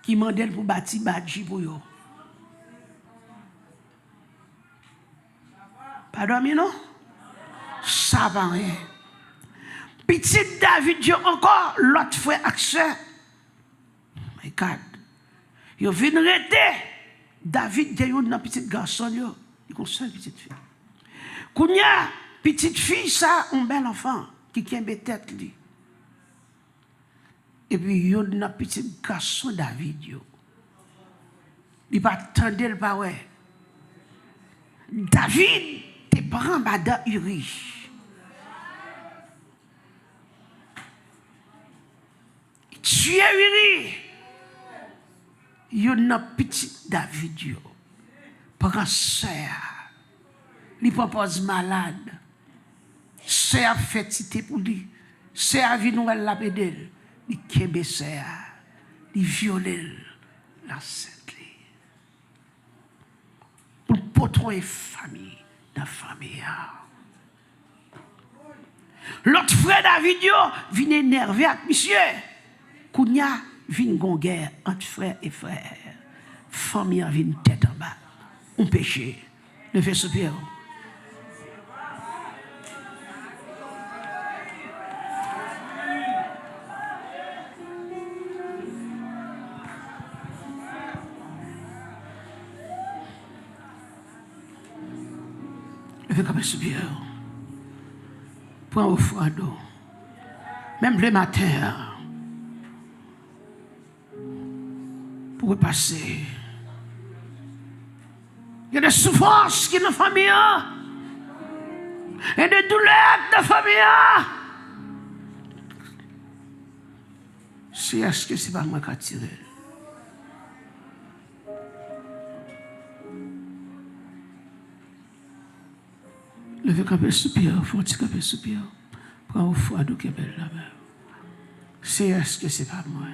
Qui mandait pour bâtir Badji pour eux. Pardon, non? Ça va rien. Petit David, Dieu encore, l'autre frère accès. My God. Ils viennent arrêter. David, il y a un petit garçon, il y a une seule petite fille. Quand il y a une petite fille, ça, un bel enfant qui a une tête. Et puis, il y a un petit garçon, David. Il ne va pas attendre le parole. David, tes parents, Bada Uri. Tu es Uri. Il y a un petit David. Prends sœur. Il propose malade. Sœur fait citer pour lui. Sœur vient nous la pédale. Il kembe sœur. Il viole la sainte. Pour potrer famille dans la famille. L'autre frère David vient énervé avec monsieur. Kounya vient gon guerre entre frères et frères. Famille vient tête en bas. On péché. Le fait soupir. Le fait comme un soupir. Prends au froid d'eau. Même le matin. Pour passer. Il y a des souffrances qui sont dans la famille. Il y a des douleurs dans la famille. C'est est-ce que ce n'est pas moi qui ai tiré? Levez un peu soupir, faut un peu soupir. Prends au froid d'eau qui est belle là-bas. C'est est-ce que ce n'est pas moi?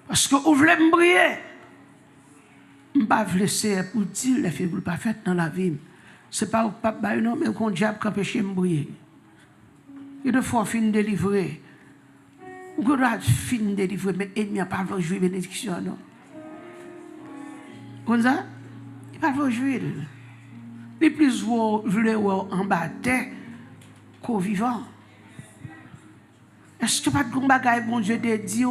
Parce que vous voulez me briller. Je ne vais pas vous laisser pour dire les filles pas faites dans la vie. Ce n'est pas au pape, non, mais qu'on diable qui empêche de me briller. Il y a des fois, fin délivré. Ou qu'on doit fin délivré, mais l'ennemi n'a pas jouer bénédiction, non. Comme ça, il n'a pas jouer. Les plus voulez en bas de terre qu'au vivant. Est-ce que pas de bagaille, bon Dieu, de dire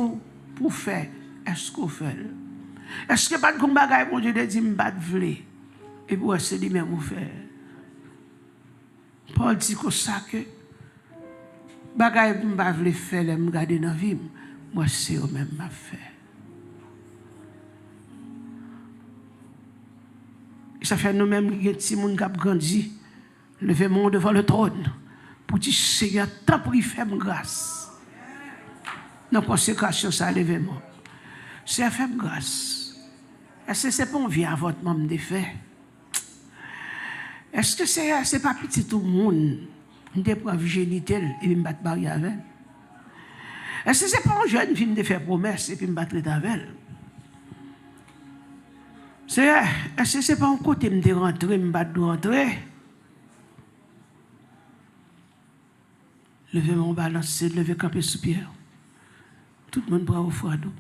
pour faire? Est-ce qu'on fait? Est-ce que pas de bagaille, bon Dieu, de dire m'bat vle? Et pour c'est lui-même vous faire. Paul dit comme ça que bagaille m'bat vle faire, me garder dans la vie, moi c'est eux même m'a fait. Et ça fait nous-mêmes les petits monde qui ont grandi, levez-moi devant le trône pour dire Seigneur, tant pour y faire grâce. Dans la consécration, ça levez-moi. C'est faire grâce. Est-ce que c'est pas un vie à votre membre de fait? Est-ce que c'est pas petit tout le monde de prendre virginité et me battre barrière avec? Est-ce que c'est pas un jeune qui de faire promesse et puis me battre avec? Est-ce que c'est pas un côté de rentrer, me battre de rentrer? Levez mon balance, levez camper sous pierre. Tout le monde prend au froid d'eau.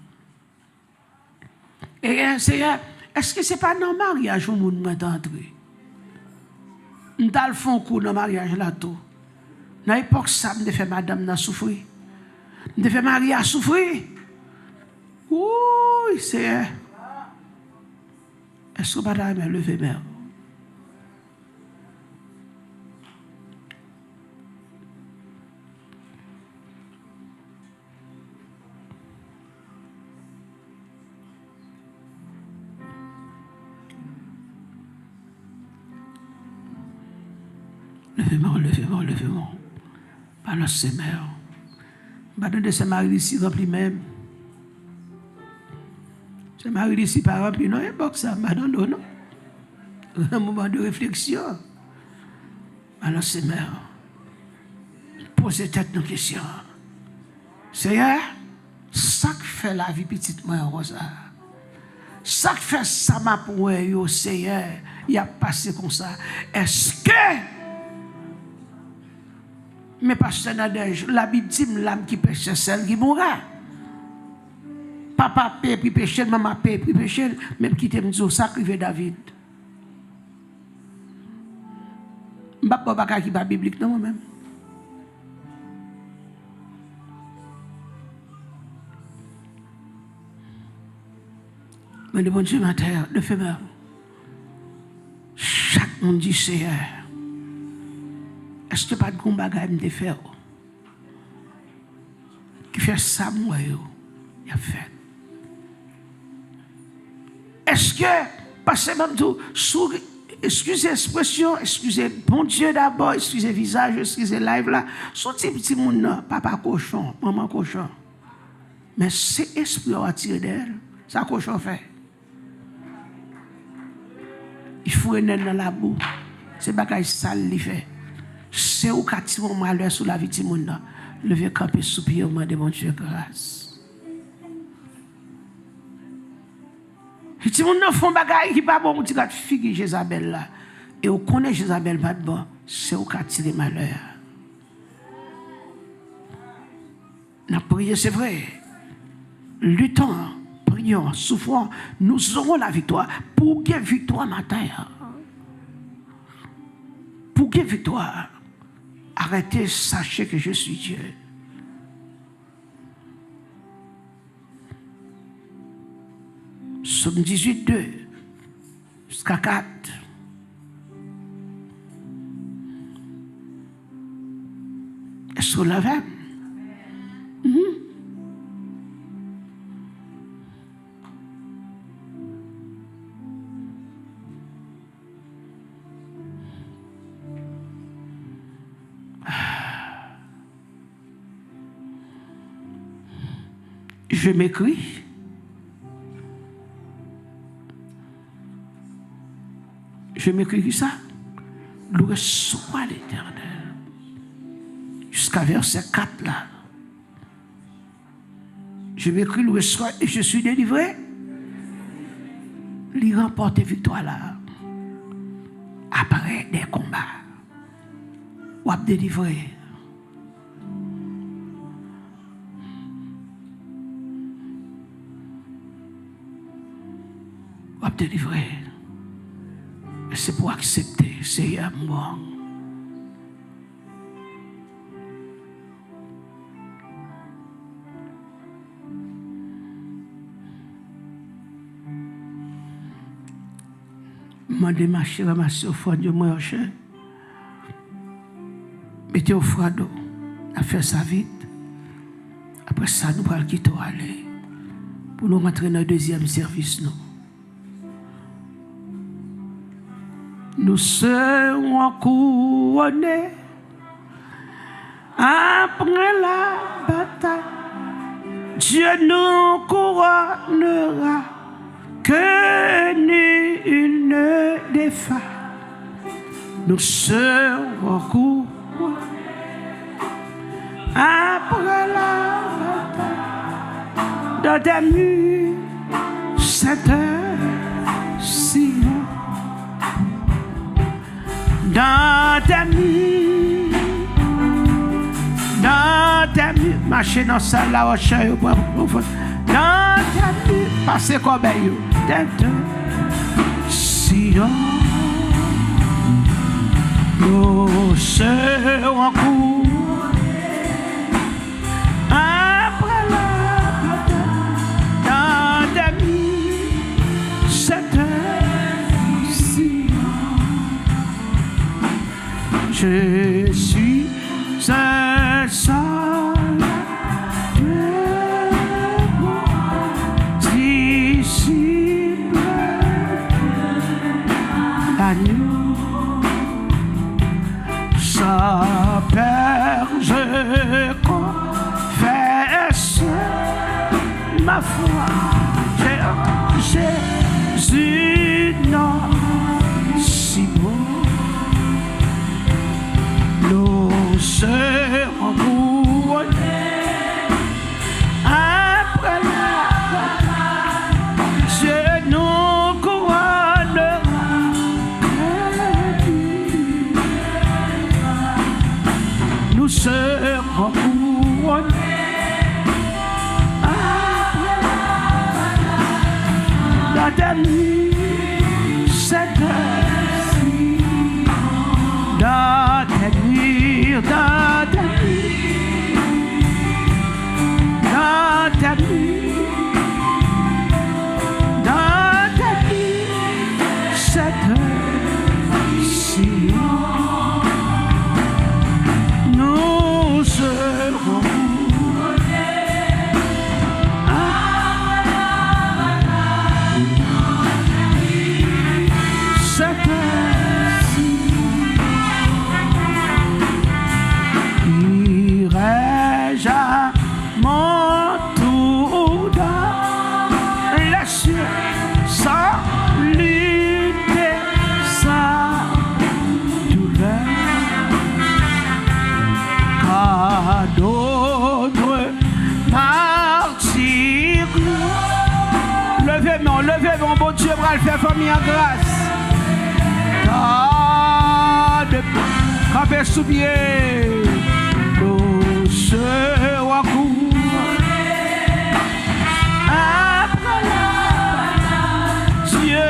Et est-ce que ce n'est pas dans le mariage où le monde est entré? Nous avons fait un coup dans le mariage là tout. Dans l'époque, ça me fait madame n'a souffrir. Me fait Marie à souffrir. Oui, c'est. Est-ce que madame a levé mère? Levez-moi. Par ses mères. Maintenant, de ce mari ici rempli même. Ce mari ici pas rempli, non, il boxe ça, madame, non. Un moment de réflexion. Alors, ses mères. Posez tête nos questions. Seigneur, ça qui fait la vie petite moi Rosa. Ça qui fait ça m'a pour yo Seigneur, il a passé comme ça. Est-ce que mais pasteur Nadège, la Bible dit l'âme qui pêche c'est celle qui mourra. Papa paie puis péché, maman paie puis péché, même qui t'aime dire sacrifier David. M'pa pas qui pas biblique non moi-même. Mais le bon Dieu matin, le fait mal. Chaque monde dit Seigneur, est-ce que pas de bon bagage me faire? Qui fait ça, moi, il a fait. Est-ce que, parce que même tout, excusez l'expression, excusez bon Dieu d'abord, excusez visage, excusez live là, sorti petit monde, papa cochon, maman cochon. Mais c'est esprit à tirer d'elle, ça cochon fait. Il faut une dans la boue. C'est bagage sale li fait. C'est où qu'a tiré mon malheur sur la vie de monde. Levez camper soupir de mon Dieu grâce. Si moun nan font bagay qui pas bon, tu gat figue Jézabel là. Et on connaît Jézabel pas de bon, c'est où qu'a tiré malheur. N'a prié, c'est vrai. Luttons, prions, souffrons, nous aurons la victoire. Pour quelle victoire matin? Pour quelle victoire? Arrêtez, sachez que je suis Dieu. Psaume 18, 2 jusqu'à 4. Est-ce que vous l'avez? Je m'écris. Je m'écris ça. Loué soit l'Éternel. Jusqu'à verset 4 là. Je m'écris loué soit et je suis délivré. Il remporte victoire là. Après des combats. Ou à délivrer. Ou à délivrer. C'est pour accepter, c'est à moi. M'a démarché, ramasser au fond de moi, cher. Mettez au froid d'eau, à faire ça vite. Après ça, nous allons quitter aller pour nous rentrer dans le deuxième service, nous. Nous serons couronnés après la bataille. Dieu nous couronnera que nul ne défait. Nous serons couronnés après la bataille. Dans des murs, cette si dans ta nuit, marcher dans ça la recherche, dans ta nuit, passer comme you, Sion, nous serons couronnés après la bataille, dans ta nuit, cette je suis un soldat disciple d'agneau. ma foi, Jésus, non, si bon, nous serons couronnés après la bataille. Dieu nous couronnera. Nous serons couronnés. Dans ta nuit, cette heure-ci, dans ta nuit, dans ta nuit, dans ta nuit, dans ta nuit, cette heure-ci, nous serons. Irai-je à mon tour dans les cieux sans lutter, sans douleur, car d'autres martyrs. Levez mon bon Dieu, bras le faire famille en grâce. Campez sous pied, nous serons couronnés après la bataille. Dieu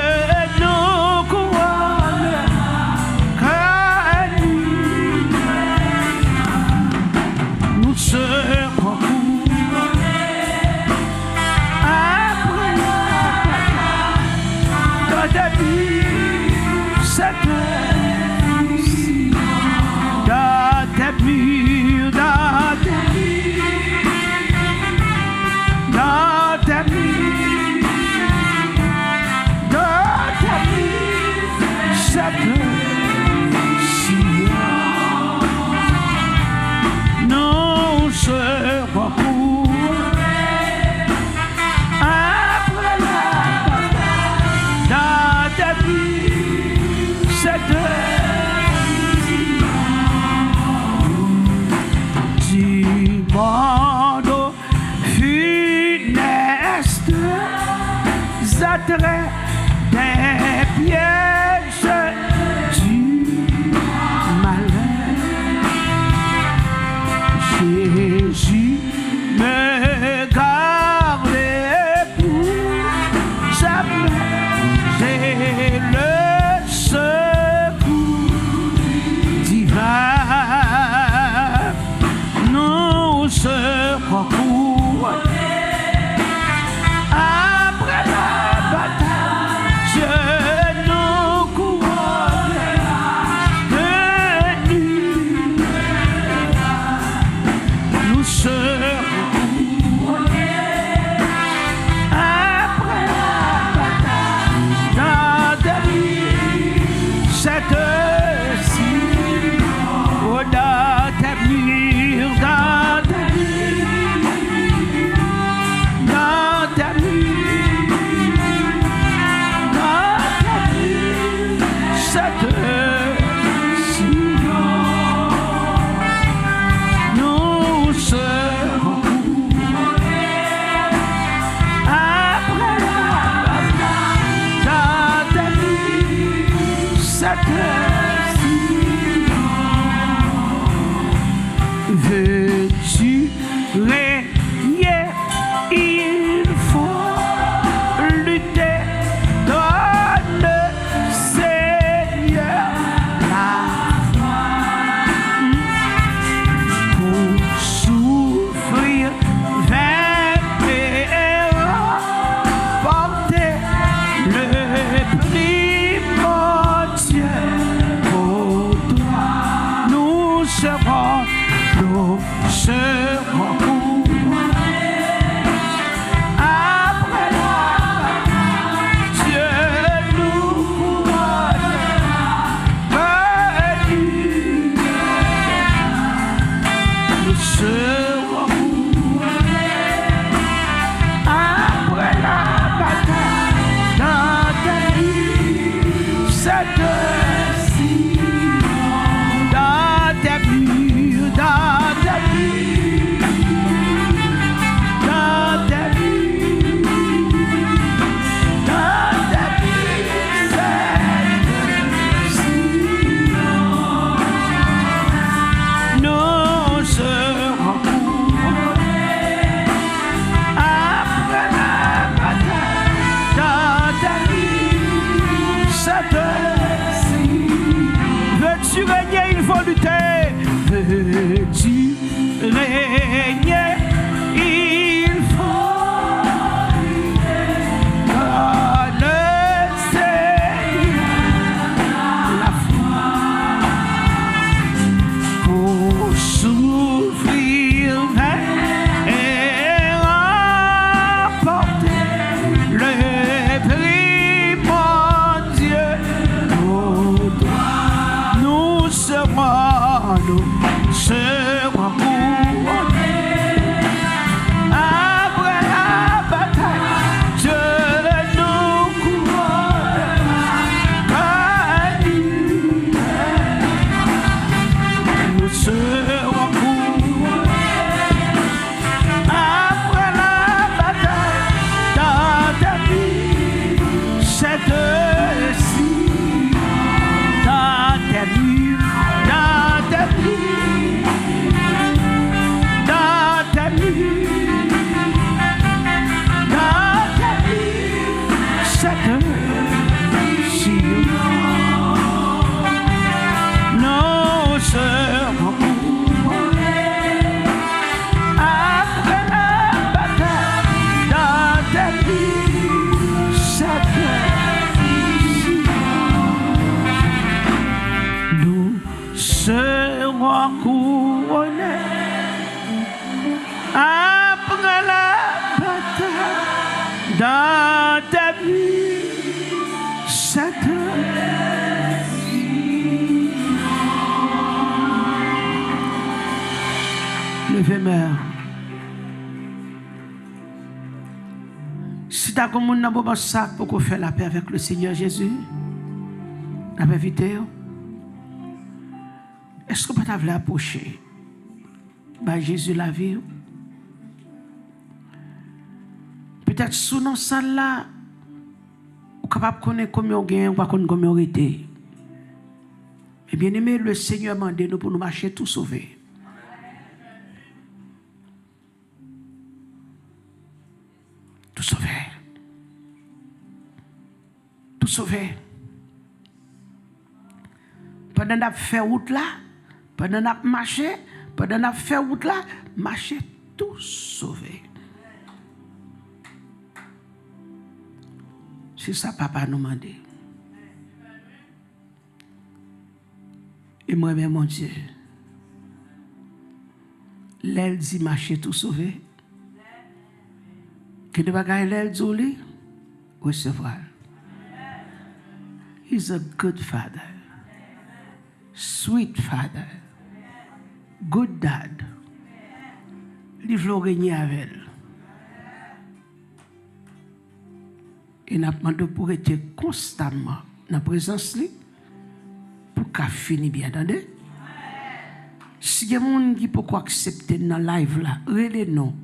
nous couronnera, car nous serons couronnés après la bataille. Dans ta vie, cette nous serons couronnés après la bataille. Dans ta vie, cette du monde funeste, attraits des pièges du malin. Jésus me gardait pour jamais. J'ai le secours divin. Nous serons couronnés après la bataille. Dieu nous couronnera de nuit. Nous serons couronnés après la bataille. Dans ta vie, cette heure-ci, oh, dans ta vie, dans ta vie, dans ta vie, dans ta vie, cette heure-ci, nous serons couronnés après la bataille. Dans ta vie, cette heure-ci, veux-tu régner? Il faut lutter dans le Seigneur la foi pour souffrir, vaincre et remporter le prix, mon Dieu. régner, il faut car le Seigneur la foi pour souffrir et remporter le prix, mon Dieu. Nous serons couronnés après la bataille. Dieu nous couronne. Nous serons couronnés après la bataille. Dans ta vie, cette-ci, dans ta vie, dans ta vie, dans ta vie, dans ta vie, cette-ci, nous serons couronnés après la bataille. Dans ta vie, cette-ci, nous serons couronnés après la bataille. Dans ta vie, cette-ci. Levez-moi. Si tu as comme un bon sac pour faire la paix avec le Seigneur Jésus, la paix vidéo. Est-ce que tu as voulu approcher bah, Jésus la vie? Peut-être sous nos salles là, vous êtes capable de connaître combien on gagne ou pas combien on était. Mais bien aimé, le Seigneur m'a demandé nous pour nous marcher tout sauver. Tout sauver. Tout sauver. Pendant qu'on fait route là, pendant qu'on marche, pendant qu'on fait route là, marcher tout sauver. C'est ça papa nous demande. Et moi-même, mon Dieu, l'aile dit marcher tout sauver. Que ne pas gagner l'aile dit recevoir. He's a good father. Sweet father. Good dad. Il veut régner avec elle. Et nous demandons pour être constamment dans la présence de pour qu'elle finisse bien. Attendez? Si il y a des gens qui peuvent accepter dans le live là, relais non.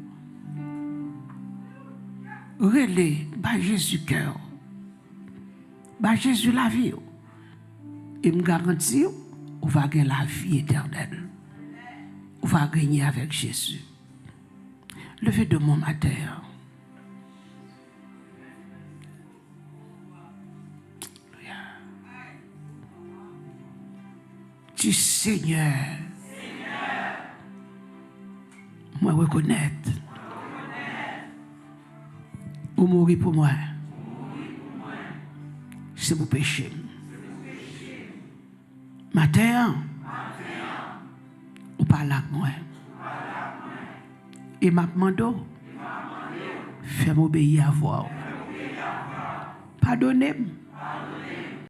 Relais, bah Jésus cœur. Bah Jésus la vie. Et me garantis, on va gagner la vie éternelle. On va gagner avec Jésus. Levez de mon matin. Du Seigneur, moi reconnaître, ou mourir pour moi, c'est mon péché. Matin, ou parle avec moi, et m'a demandé, fais-moi obéir à voix. Pardonnez-moi.